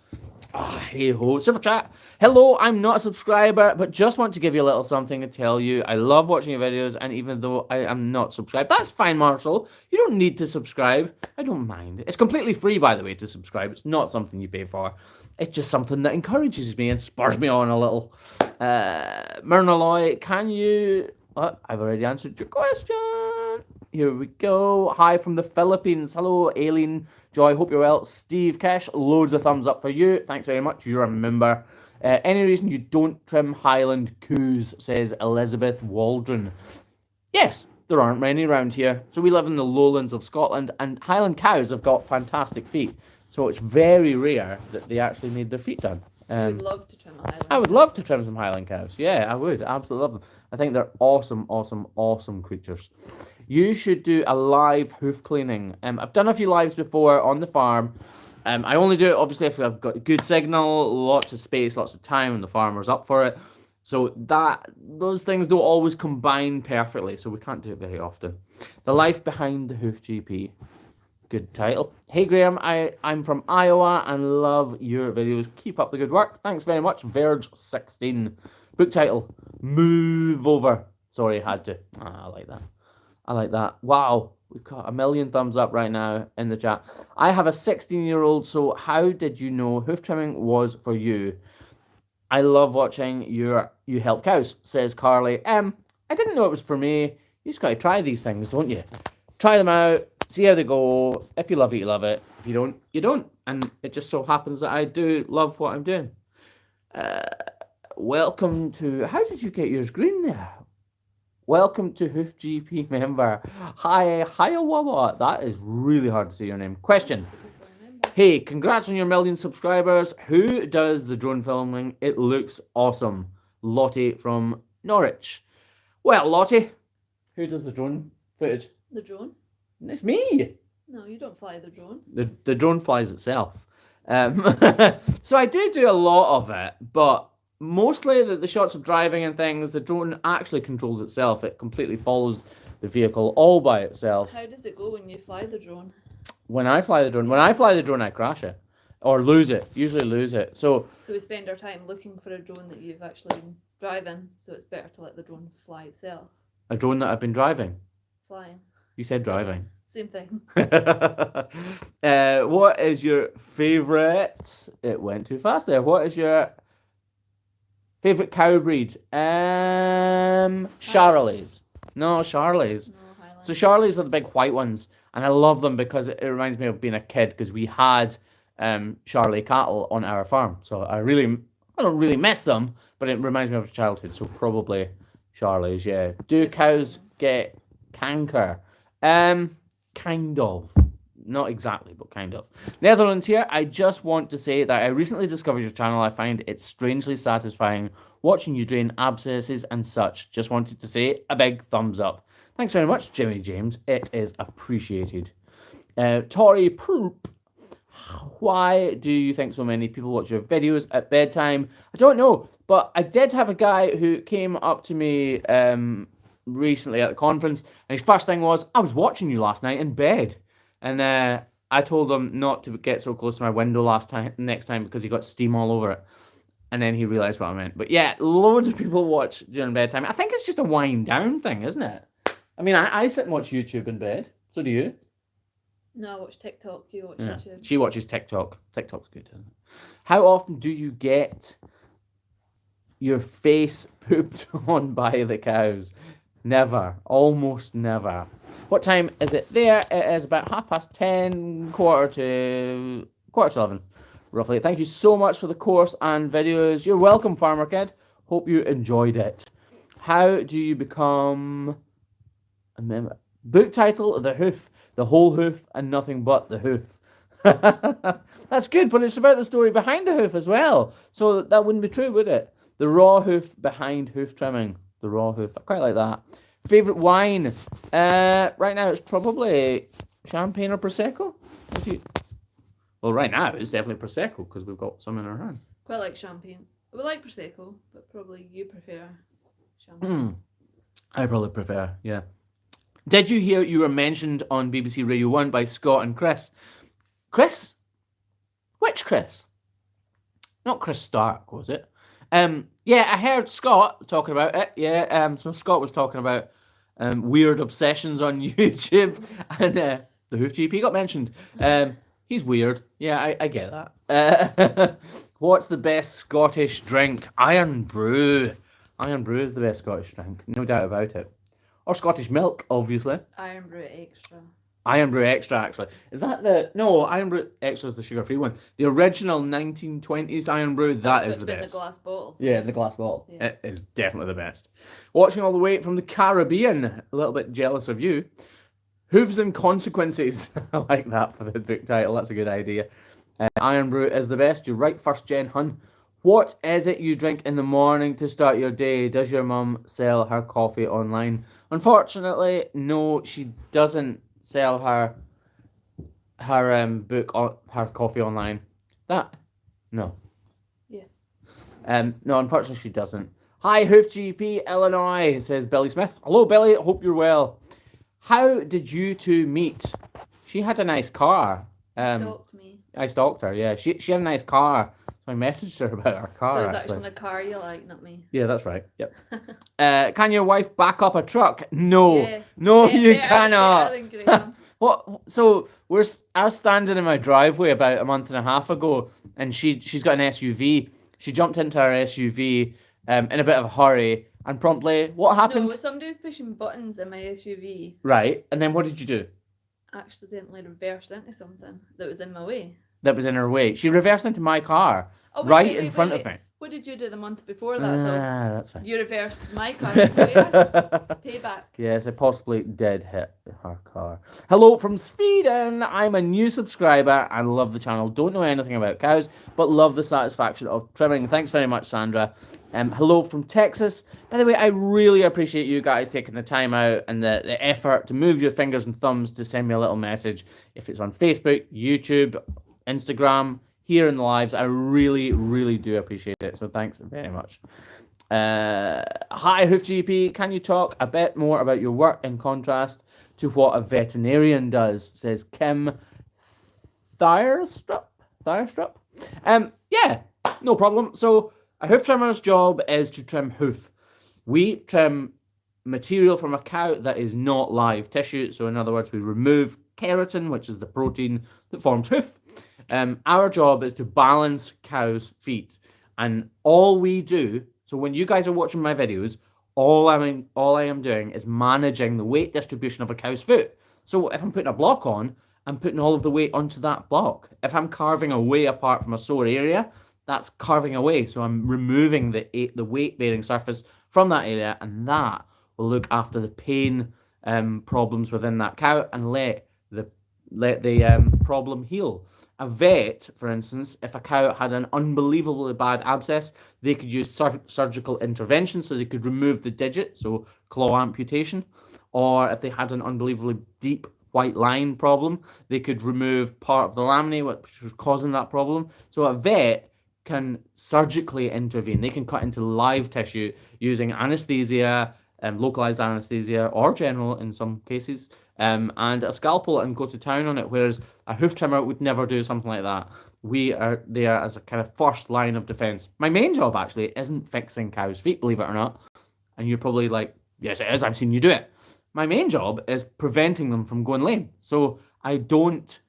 hey ho. Super chat. Hello, I'm not a subscriber, but just want to give you a little something to tell you. I love watching your videos, and even though I am not subscribed, that's fine, Marshall. You don't need to subscribe. I don't mind. It's completely free, by the way, to subscribe. It's not something you pay for. It's just something that encourages me and spurs me on a little. Myrnaloy, can you... I've already answered your question. Here we go. Hi from the Philippines. Hello, Aileen. Joy, hope you're well. Steve Cash, loads of thumbs up for you. Thanks very much. You're a member. Any reason you don't trim Highland coos, says Elizabeth Waldron. Yes, there aren't many around here. So we live in the lowlands of Scotland, and Highland cows have got fantastic feet. So it's very rare that they actually need their feet done. I would love to trim a Highland. I would love to trim some Highland cows. Yeah, I would. Absolutely love them. I think they're awesome, awesome, awesome creatures. You should do a live hoof cleaning. I've done a few lives before on the farm. I only do it, obviously, if I've got good signal, lots of space, lots of time, and the farmer's up for it. So those things don't always combine perfectly, so we can't do it very often. The Life Behind the Hoof GP. Good title. Hey Graham, I'm from Iowa and love your videos. Keep up the good work. Thanks very much. Verge16. Book title, Move Over. Sorry, I had to. I like that. I like that. Wow, we've got 1 million thumbs up right now in the chat. I have a 16-year-old, so how did you know hoof trimming was for you? I love watching you help cows, says Carly. I didn't know it was for me. You just got to try these things, don't you? Try them out, see how they go. If you love it, you love it. If you don't, you don't. And it just so happens that I do love what I'm doing. Welcome to... How did you get yours green there? Welcome to Hoof GP member. Hi, Hiawawa. That is really hard to say your name. Question. Hey, congrats on your 1 million subscribers. Who does the drone filming? It looks awesome. Lottie from Norwich. Well, Lottie, who does the drone footage? The drone? It's me. No, you don't fly the drone. The drone flies itself. So I do a lot of it, but mostly the shots of driving and things, the drone actually controls itself. It completely follows the vehicle all by itself. How does it go when you fly the drone? When I fly the drone, I crash it. Or lose it. Usually lose it. So we spend our time looking for a drone that you've actually been driving, so it's better to let the drone fly itself. A drone that I've been driving? Flying. You said driving. Same thing. What is your favourite... It went too fast there. What is your favourite cow breed? Charolais. No, Charolais. No, Highland. So Charolais are the big white ones, and I love them because it reminds me of being a kid, because we had Charolais cattle on our farm. So I don't really miss them, but it reminds me of childhood. So probably Charolais, yeah. Do cows get canker? Kind of. Not exactly, but kind of. Netherlands here. I just want to say that I recently discovered your channel. I find it strangely satisfying watching you drain abscesses and such. Just wanted to say a big thumbs up. Thanks very much, Jimmy James. It is appreciated. Tori Poop. Why do you think so many people watch your videos at bedtime? I don't know, but I did have a guy who came up to me recently at the conference, and his first thing was, I was watching you last night in bed. And I told him not to get so close to my window next time because he got steam all over it. And then he realised what I meant. But yeah, loads of people watch during bedtime. I think it's just a wind down thing, isn't it? I mean, I sit and watch YouTube in bed. So do you? No, I watch TikTok. You watch YouTube. She watches TikTok. TikTok's good, isn't it? How often do you get your face pooped on by the cows? Never. Almost never. What time is it there? It is about 10:30, quarter to 11, roughly. Thank you so much for the course and videos. You're welcome, Farmer Kid. Hope you enjoyed it. How do you become a member? Book title, The Hoof. The whole hoof and nothing but the hoof. That's good, but it's about the story behind the hoof as well. So that wouldn't be true, would it? The raw hoof behind hoof trimming. The raw hoof. I quite like that. Favorite wine? Right now it's probably champagne or Prosecco. Well, right now it's definitely Prosecco because we've got some in our hands. Quite like champagne. We like Prosecco, but probably you prefer champagne. I probably prefer, yeah. Did you hear you were mentioned on BBC Radio 1 by Scott and Chris? Chris? Which Chris? Not Chris Stark, was it? Yeah, I heard Scott talking about it. Yeah, so Scott was talking about weird obsessions on YouTube, and the Hoof GP got mentioned. He's weird. Yeah, I get that. What's the best Scottish drink? Iron Brew. Iron Brew is the best Scottish drink, no doubt about it. or Scottish milk, obviously. Iron Brew Extra. Iron Brew Extra, actually. Is that the... No, Iron Brew Extra is the sugar-free one. The original 1920s Iron Brew, that is the best. In the glass bottle. Yeah, in the glass bottle. Yeah. It is definitely the best. Watching all the way from the Caribbean. A little bit jealous of you. Hooves and Consequences. I like that for the book title. That's a good idea. Iron Brew is the best. You're right, first gen hun. What is it you drink in the morning to start your day? Does your mum sell her coffee online? Unfortunately, no, she doesn't sell her her coffee online. No. Yeah. No, unfortunately she doesn't. Hi, Hoof GP, Illinois, says Billy Smith. Hello, Billy. Hope you're well. How did you two meet? She had a nice car. Stalked me. I stalked her. Yeah, she had a nice car. So I messaged her about her car. So it's actually the car you like, not me. Yeah, that's right. Yep. Can your wife back up a truck? No. Yeah. No, Yeah, you better cannot. than Graham. What? So I was standing in my driveway about a month and a half ago, and she's got an SUV. She jumped into her SUV in a bit of a hurry, and promptly, what happened? No, somebody was pushing buttons in my SUV. Right, and then what did you do? Accidentally reversed into something that was in my way. That was in her way. She reversed into my car, Oh, right in front of me. What did you do the month before that, though? That's fine. You reversed my car into where? Payback. Yes, I possibly did hit her car. Hello from Sweden. I'm a new subscriber and love the channel. Don't know anything about cows, but love the satisfaction of trimming. Thanks very much, Sandra. Hello from Texas. By the way, I really appreciate you guys taking the time out and the effort to move your fingers and thumbs to send me a little message. If it's on Facebook, YouTube, Instagram, here in the lives, I really, really do appreciate it. So thanks very much. Hi, Hoof GP. Can you talk a bit more about your work in contrast to what a veterinarian does? Says Kim Thirestrup. Yeah, no problem. So a hoof trimmer's job is to trim hoof. We trim material from a cow that is not live tissue. So in other words, we remove keratin, which is the protein that forms hoof. Our job is to balance cows' feet, and all we do. So when you guys are watching my videos, all I am doing is managing the weight distribution of a cow's foot. So if I'm putting a block on, I'm putting all of the weight onto that block. If I'm carving away apart from a sore area, that's carving away. So I'm removing the weight-bearing surface from that area, and that will look after the pain problems within that cow and let the problem heal. A vet, for instance, if a cow had an unbelievably bad abscess, they could use surgical intervention, so they could remove the digit, so claw amputation. Or if they had an unbelievably deep white line problem, they could remove part of the laminae, which was causing that problem. So a vet can surgically intervene. They can cut into live tissue using anesthesia, localized anesthesia, or general in some cases, and a scalpel, and go to town on it, whereas a hoof trimmer would never do something like that. We are there as a kind of first line of defense. My main job actually isn't fixing cows' feet, believe it or not. And you're probably like, yes, it is, I've seen you do it. My main job is preventing them from going lame. So I don't,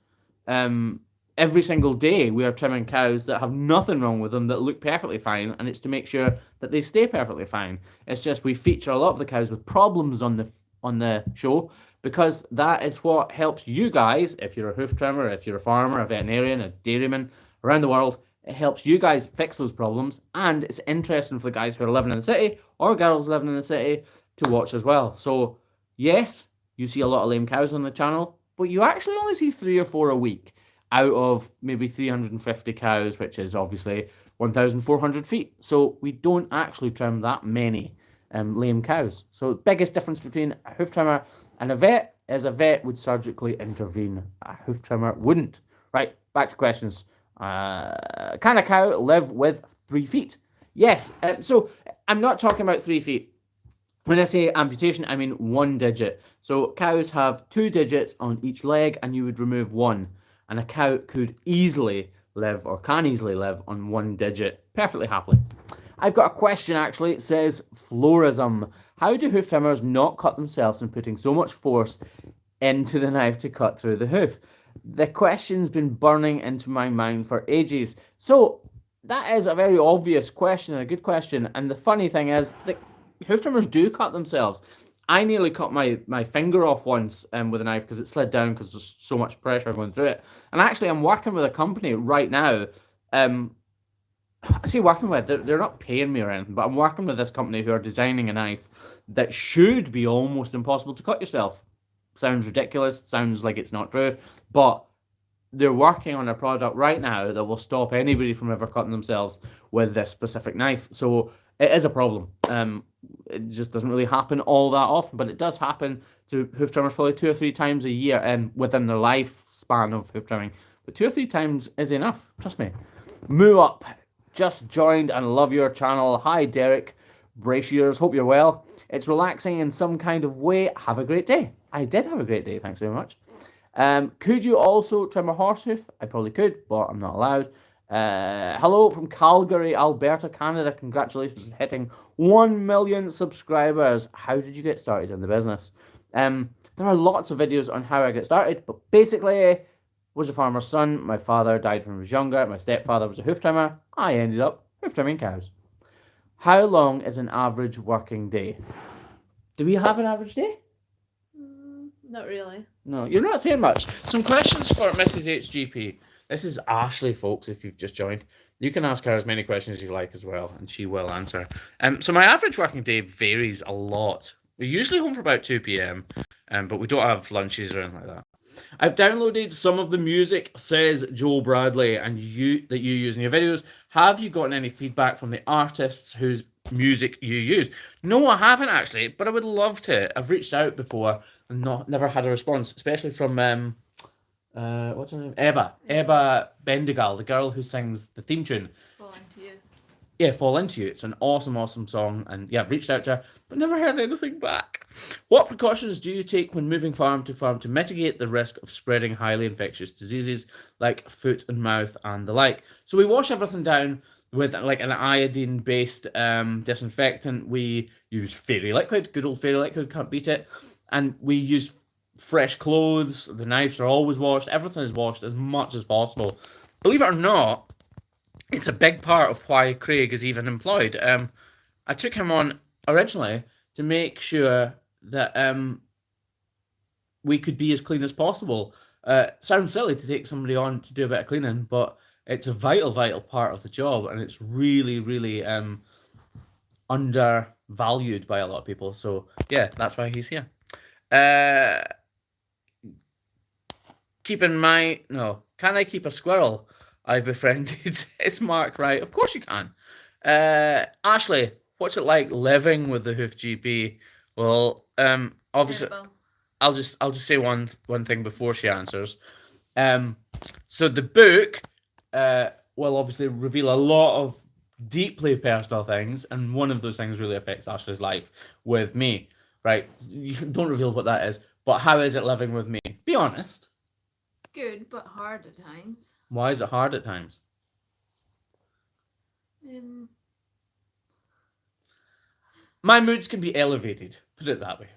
every single day we are trimming cows that have nothing wrong with them, that look perfectly fine, and it's to make sure that they stay perfectly fine. It's just we feature a lot of the cows with problems on the show, because that is what helps you guys, if you're a hoof trimmer, if you're a farmer, a veterinarian, a dairyman, around the world, it helps you guys fix those problems, and it's interesting for the guys who are living in the city, or girls living in the city, to watch as well. So, yes, you see a lot of lame cows on the channel, but you actually only see 3 or 4 a week, out of maybe 350 cows, which is obviously 1,400 feet. So we don't actually trim that many lame cows. So the biggest difference between a hoof trimmer and a vet is a vet would surgically intervene. A hoof trimmer wouldn't. Right, back to questions. Can a cow live with 3 feet? Yes. So I'm not talking about 3 feet. When I say amputation, I mean 1 digit. So cows have 2 digits on each leg, and you would remove 1. And a cow could easily live, or can easily live, on 1 digit perfectly happily. I've got a question actually. It says, Florism. How do hoof trimmers not cut themselves in putting so much force into the knife to cut through the hoof? The question's been burning into my mind for ages. So that is a very obvious question, a good question. And the funny thing is that hoof trimmers do cut themselves. I nearly cut my finger off once with a knife because it slid down because there's so much pressure going through it. And actually, I'm working with a company right now. I say working with, they're not paying me or anything, but I'm working with this company who are designing a knife that should be almost impossible to cut yourself. Sounds ridiculous, sounds like it's not true, but they're working on a product right now that will stop anybody from ever cutting themselves with this specific knife. So it is a problem. It just doesn't really happen all that often, but it does happen to hoof trimmers probably 2 or 3 times a year within their lifespan of hoof trimming. But 2 or 3 times is enough, trust me. Moo up, just joined and love your channel. Hi Derek, brace yours, hope you're well. It's relaxing in some kind of way. Have a great day. I did have a great day, thanks very much. Could you also trim a horse hoof? I probably could, but I'm not allowed. Hello from Calgary, Alberta, Canada. Congratulations on hitting 1 million subscribers. How did you get started in the business? There are lots of videos on how I get started, but basically, was a farmer's son. My father died when I was younger. My stepfather was a hoof trimmer. I ended up hoof trimming cows. How long is an average working day? Do we have an average day? Not really. No, you're not saying much. Some questions for Mrs. HGP. This is Ashley, folks, if you've just joined. You can ask her as many questions as you like as well, and she will answer. So my average working day varies a lot. We're usually home for about 2 p.m, but we don't have lunches or anything like that. I've downloaded some of the music, says Joel Bradley, and that you use in your videos. Have you gotten any feedback from the artists whose music you use? No, I haven't actually, but I would love to. I've reached out before and never had a response, especially from what's her name? Ebba Bendigal, the girl who sings the theme tune. Fall Into You. Yeah, Fall Into You. It's an awesome song. And yeah, I've reached out to her, but never heard anything back. What precautions do you take when moving farm to mitigate the risk of spreading highly infectious diseases like foot and mouth and the like? So we wash everything down with like an iodine-based disinfectant. We use fairy liquid, good old fairy liquid, can't beat it. And we use fresh clothes. The knives are always washed. Everything is washed as much as possible. Believe it or not, it's a big part of why Craig is even employed. I took him on originally to make sure that we could be as clean as possible. Sounds silly to take somebody on to do a bit of cleaning, but it's a vital part of the job, and it's really undervalued by a lot of people. So yeah, that's why he's here. Keep in mind, no, can I keep a squirrel I've befriended? It's Mark, right? Of course you can. Ashley, what's it like living with the Hoof GP? Well, obviously, Terrible. I'll just say one thing before she answers. So the book will obviously reveal a lot of deeply personal things, and one of those things really affects Ashley's life with me, right? You don't reveal what that is, but how is it living with me? Be honest. Good, but hard at times. Why is it hard at times? My moods can be elevated, put it that way.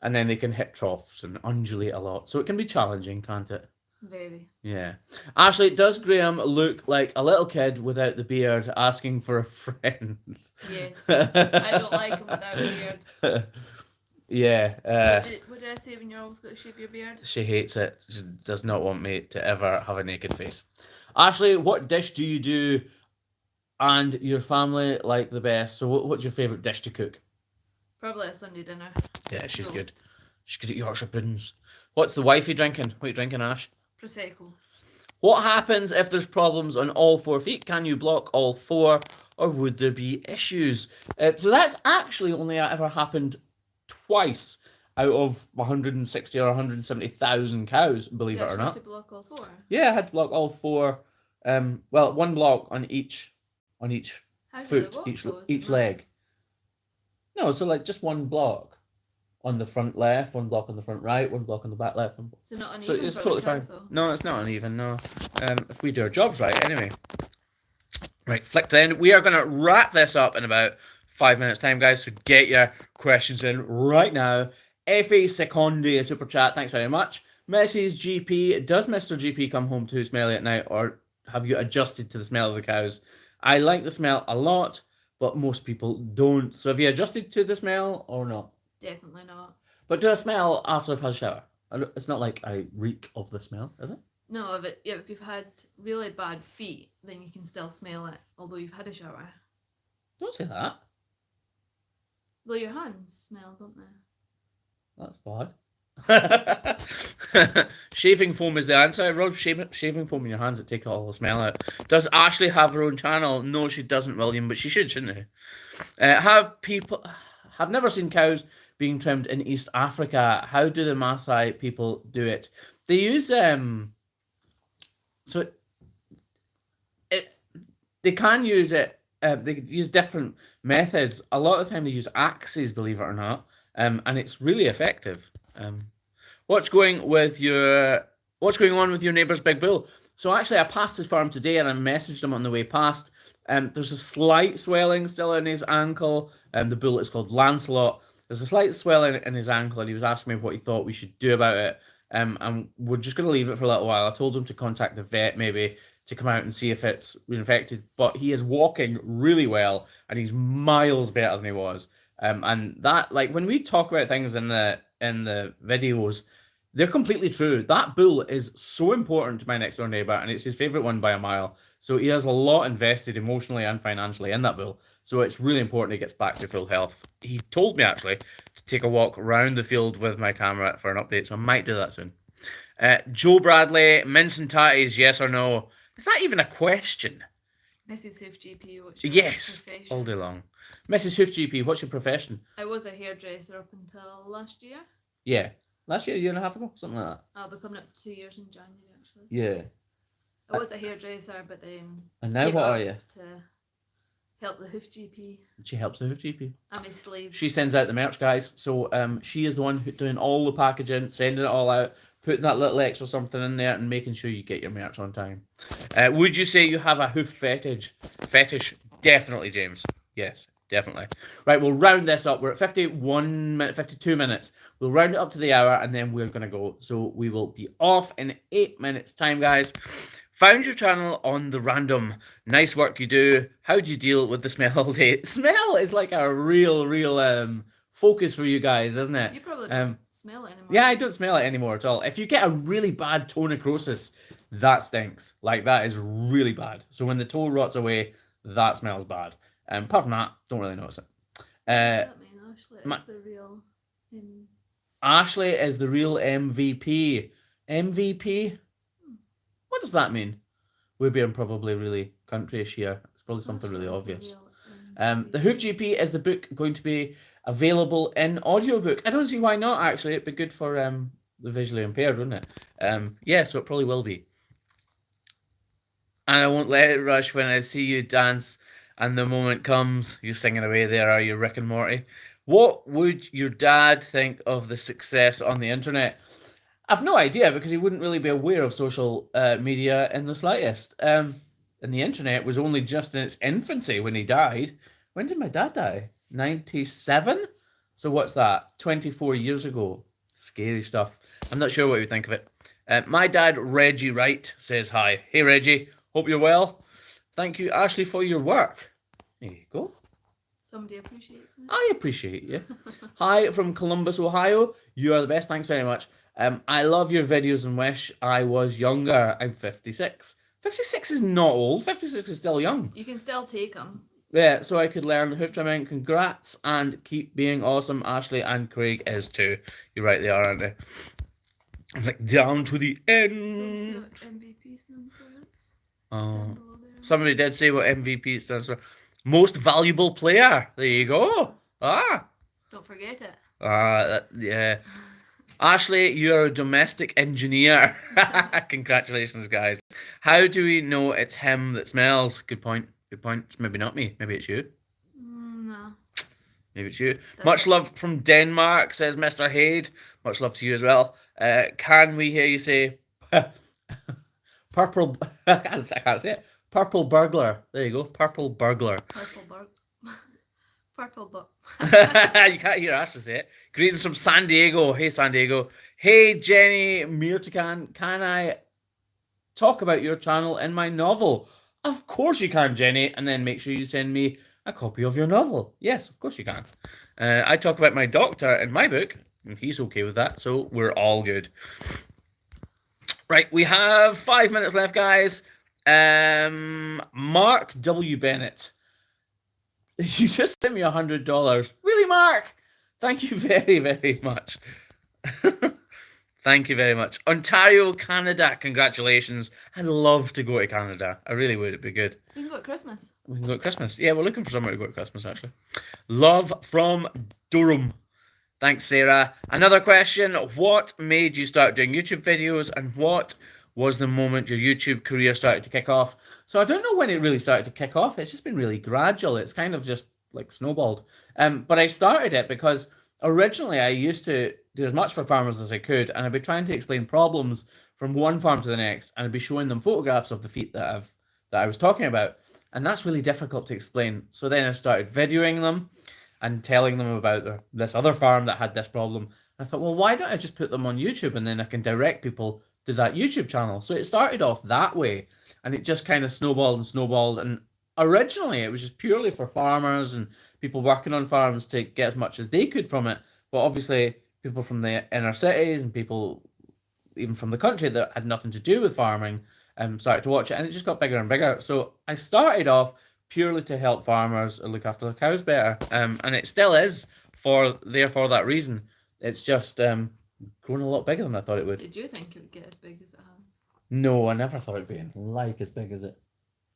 And then they can hit troughs and undulate a lot. So it can be challenging, can't it? Very. Yeah. Ashley, does Graham look like a little kid without the beard asking for a friend? Yes. I don't like him without a beard. Yeah. What did I say when you're always got to shave your beard? She hates it. She does not want me to ever have a naked face. Ashley, what dish do you do and your family like the best? So what's your favourite dish to cook? Probably a Sunday dinner. Yeah, she's Roast. good. She's good at Yorkshire puddings. What's the wifey drinking? What are you drinking, Ash? Prosecco. What happens if there's problems on all 4 feet? Can you block all 4, or would there be issues? So that's actually only ever happened twice out of 160 or 170,000 cows, believe it or You not. had to block all 4. Yeah, I had to block all 4. Well, 1 block on each How do foot, they walk, each leg. No, so like just 1 block on the front left, 1 block on the front right, 1 block on the back left. So not So uneven it's for totally the cow, fine. though. No, it's not uneven. No, if we do our jobs right, anyway. Right, flick to end. We are going to wrap this up in about 5 minutes' time, guys. So get your questions in right now. Effie Secondi, a super chat. Thanks very much. Mrs. GP, does Mr. GP come home too smelly at night, or have you adjusted to the smell of the cows? I like the smell a lot, but most people don't. So have you adjusted to the smell or not? Definitely not. But do I smell after I've had a shower? It's not like I reek of the smell, is it? No, if you've had really bad feet, then you can still smell it, although you've had a shower. Don't say that. Well, your hands smell, don't they? That's bad. Shaving foam is the answer. Rub shaving foam in your hands that take all the smell out. Does Ashley have her own channel? No, she doesn't, William, but she should, shouldn't she? Have never seen cows being trimmed in East Africa. How do the Maasai people do it? They use they can use it. They use different methods. A lot of the time they use axes, believe it or not, and it's really effective. What's going on with your neighbour's big bull? So actually, I passed his farm today, and I messaged him on the way past. There's a slight swelling still in his ankle. The bull is called Lancelot. There's a slight swelling in his ankle, and he was asking me what he thought we should do about it. And we're just going to leave it for a little while. I told him to contact the vet maybe to come out and see if it's reinfected. But he is walking really well, and he's miles better than he was. And that, like, when we talk about things in the videos, they're completely true. That bull is so important to my next door neighbour, and it's his favourite one by a mile. So he has a lot invested emotionally and financially in that bull. So it's really important he gets back to full health. He told me, actually, to take a walk around the field with my camera for an update, so I might do that soon. Joe Bradley, mince and tatties, yes or no? Is that even a question? Mrs. Hoof GP, what's your Yes, profession? all day long. Mrs. Hoof GP, what's your profession? I was a hairdresser up until last year. Yeah. Last year, a year and a half ago, something like that. I'll be coming up to 2 years in January, actually. Yeah. I was a hairdresser, but then... And now gave what up are you? To help the Hoof GP. She helps the Hoof GP. I'm a slave. She sends out the merch, guys. So she is the one doing all the packaging, sending it all out, putting that little extra something in there, and making sure you get your merch on time. Would you say you have a hoof fetish? Definitely, James. Yes, definitely. Right, we'll round this up. We're at 52 minutes. We'll round it up to the hour, and then we're going to go. So we will be off in 8 minutes' time, guys. Found your channel on the random. Nice work you do. How do you deal with the smell all day? Smell is like a real focus for you guys, isn't it? You probably don't smell it anymore. Yeah, I don't smell it anymore at all. If you get a really bad toe necrosis, that stinks. Like, that is really bad. So when the toe rots away, that smells bad. Apart from that, don't really notice it. What does that mean? Ashley is the real... Ashley is the real MVP. MVP? What does that mean? We're being probably really countryish here. It's probably something really obvious. The Hoof GP is the book going to be available in audiobook. I don't see why not, actually. It'd be good for the visually impaired, wouldn't it? Yeah, so it probably will be. And I won't let it rush when I see you dance and the moment comes. You're singing away there, are you, Rick and Morty? What would your dad think of the success on the internet? I've no idea, because he wouldn't really be aware of social media in the slightest. And the internet was only just in its infancy when he died. When did my dad die? 97? So what's that? 24 years ago. Scary stuff. I'm not sure what you think of it. My dad, Reggie Wright, says hi. Hey, Reggie. Hope you're well. Thank you, Ashley, for your work. There you go. Somebody appreciates it. I appreciate you. Hi from Columbus, Ohio. You are the best. Thanks very much. I love your videos and wish I was younger. I'm 56. 56 is not old. 56 is still young. You can still take them. Yeah, so I could learn hoof trimming. Congrats and keep being awesome. Ashley and Craig is too. You're right, they are, aren't they? I'm like down to the end. So MVP stands for it. Oh, somebody did say what MVP stands for. Most valuable player. There you go. Don't forget it. Yeah. Ashley, you're a domestic engineer. Congratulations, guys. How do we know it's him that smells? Good point. Good point. It's maybe not me. Maybe it's you. No. Maybe it's you. Much love from Denmark, says Mr. Haid. Much love to you as well. Can we hear you say purple? I can't say it. Purple burglar. There you go. Purple burglar. Purple bug. You can't hear Ashley say it. Greetings from San Diego. Hey, San Diego. Hey, Jenny Mirtakan. Can I talk about your channel in my novel? Of course you can, Jenny. And then make sure you send me a copy of your novel? Yes, of course you can. I talk about my doctor in my book, and he's okay with that, so we're all good. Right, we have 5 minutes left, guys. Mark W. Bennett. You just sent me $100. Really, Mark? Thank you very, very much. Thank you very much. Ontario, Canada. Congratulations. I'd love to go to Canada. I really would. It'd be good. We can go at Christmas. We can go at Christmas. Yeah, we're looking for somewhere to go at Christmas, actually. Love from Durham. Thanks, Sarah. Another question. What made you start doing YouTube videos, and what was the moment your YouTube career started to kick off? So I don't know when it really started to kick off. It's just been really gradual. It's kind of just like snowballed. But I started it because originally I used to do as much for farmers as I could, and I'd be trying to explain problems from one farm to the next, and I'd be showing them photographs of the feet that I was talking about. And that's really difficult to explain. So then I started videoing them and telling them about this other farm that had this problem. I thought, well, why don't I just put them on YouTube, and then I can direct people to that YouTube channel? So it started off that way, and it just kind of snowballed and snowballed. And originally it was just purely for farmers and people working on farms to get as much as they could from it. But obviously people from the inner cities and people even from the country that had nothing to do with farming started to watch it, and it just got bigger and bigger. So I started off purely to help farmers look after the cows better, and it still is for that reason. It's just grown a lot bigger than I thought it would. Did you think it would get as big as it has? No, I never thought it'd be like as big as it.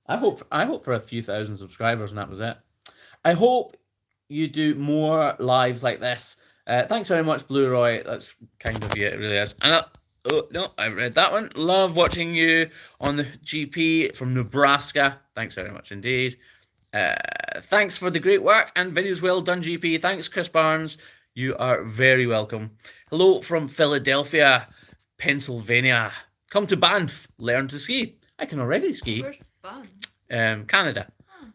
I hope for a few thousand subscribers, and that was it. I hope you do more lives like this. Thanks very much, Blue Roy. That's kind of you. It really is. And oh no, I read that one. Love watching you on the GP from Nebraska. Thanks very much indeed. Thanks for the great work and videos. Well done, GP. Thanks, Chris Barnes. You are very welcome. Hello from Philadelphia, Pennsylvania. Come to Banff. Learn to ski. I can already ski. Where's Banff? Canada. Oh.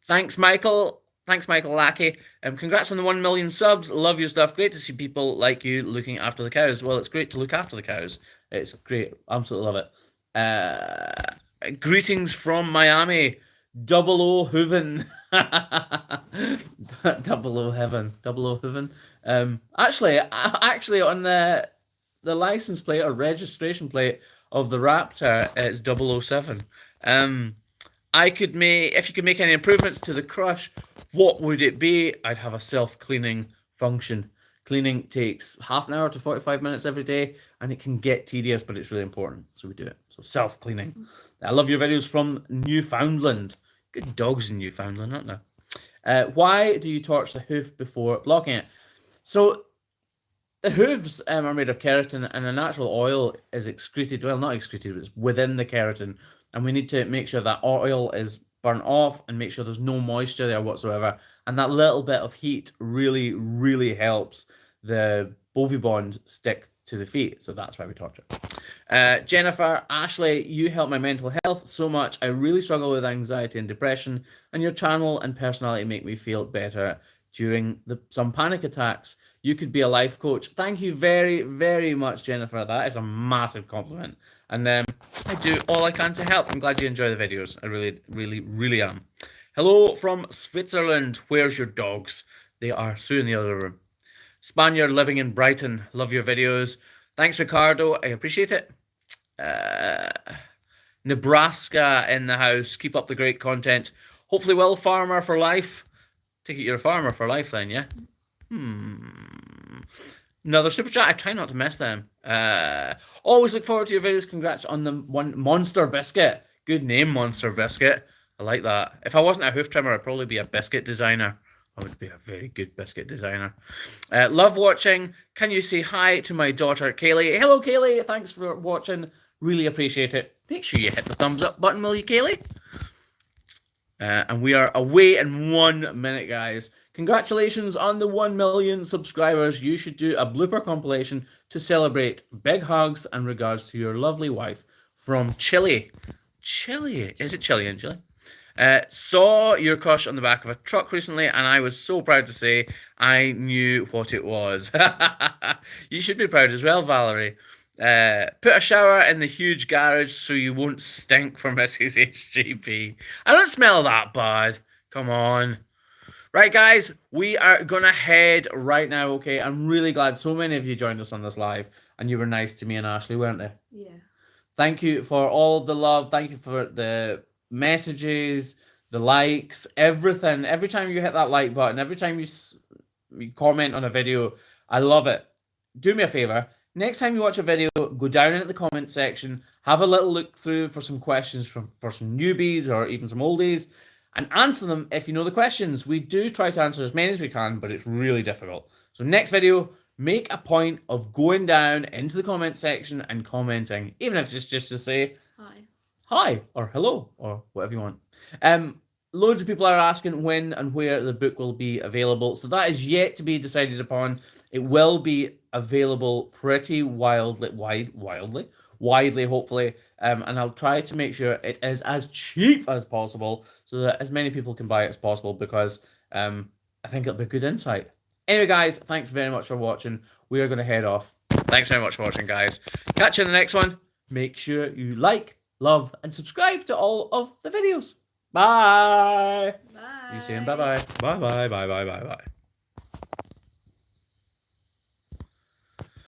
Thanks, Michael. Thanks, Michael Lackey. Congrats on the 1 million subs. Love your stuff. Great to see people like you looking after the cows. Well, it's great to look after the cows. It's great. Absolutely love it. Greetings from Miami. 00 Hooven. 00 Heaven. 00 Hooven. Actually, on the license plate or registration plate of the Raptor, it's 007. If you could make any improvements to the crush, what would it be? I'd have a self-cleaning function. Cleaning takes half an hour to 45 minutes every day, and it can get tedious, but it's really important, so we do it. So self-cleaning. I love your videos from Newfoundland. Good dogs in Newfoundland, aren't there? Why do you torch the hoof before blocking it? So the hooves are made of keratin, and a natural oil is excreted. Well, not excreted, but it's within the keratin. And we need to make sure that oil is burnt off and make sure there's no moisture there whatsoever. And that little bit of heat really, really helps the BoviBond stick to the feet. So that's why we torch it. Jennifer, Ashley, you help my mental health so much. I really struggle with anxiety and depression, and your channel and personality make me feel better during some panic attacks. You could be a life coach. Thank you very, very much, Jennifer. That is a massive compliment. And I do all I can to help. I'm glad you enjoy the videos. I really, really, really am. Hello from Switzerland. Where's your dogs? They are through in the other room. Spaniard living in Brighton. Love your videos. Thanks, Ricardo. I appreciate it. Nebraska in the house. Keep up the great content. Hopefully, well, farmer for life. Take it you're a farmer for life then, yeah? Another super chat. I try not to miss them. Always look forward to your videos. Congrats on the one Monster Biscuit. Good name, Monster Biscuit. I like that. If I wasn't a hoof trimmer, I'd probably be a biscuit designer. I would be a very good biscuit designer. Love watching. Can you say hi to my daughter, Kaylee? Hello, Kaylee. Thanks for watching. Really appreciate it. Make sure you hit the thumbs up button, will you, Kaylee? And we are away in 1 minute, guys. Congratulations on the 1 million subscribers. You should do a blooper compilation to celebrate. Big hugs and regards to your lovely wife from Chile. Chile? Is it Chile in Chile? Saw your crush on the back of a truck recently, and I was so proud to say I knew what it was. You should be proud as well, Valerie. Put a shower in the huge garage so you won't stink for Mrs. HGP. I don't smell that bad. Come on. Right, guys, we are gonna head right now, okay? I'm really glad so many of you joined us on this live, and you were nice to me and Ashley, weren't they? Yeah. Thank you for all of the love. Thank you for the messages, the likes, everything. Every time you hit that like button, every time you comment on a video, I love it. Do me a favor. Next time you watch a video, go down into the comment section, have a little look through for some questions for some newbies or even some oldies, and answer them if you know the questions. We do try to answer as many as we can, but it's really difficult. So next video, make a point of going down into the comment section and commenting, even if it's just to say hi or hello or whatever you want. Loads of people are asking when and where the book will be available, so that is yet to be decided upon. It will be available pretty widely, hopefully, and I'll try to make sure it is as cheap as possible so that as many people can buy it as possible, because I think it'll be a good insight. Anyway, guys, thanks very much for watching. We are going to head off. Thanks very much for watching, guys. Catch you in the next one. Make sure you like, love, and subscribe to all of the videos. Bye. Bye. See you soon. Bye-bye. Bye-bye. Bye-bye. Bye-bye.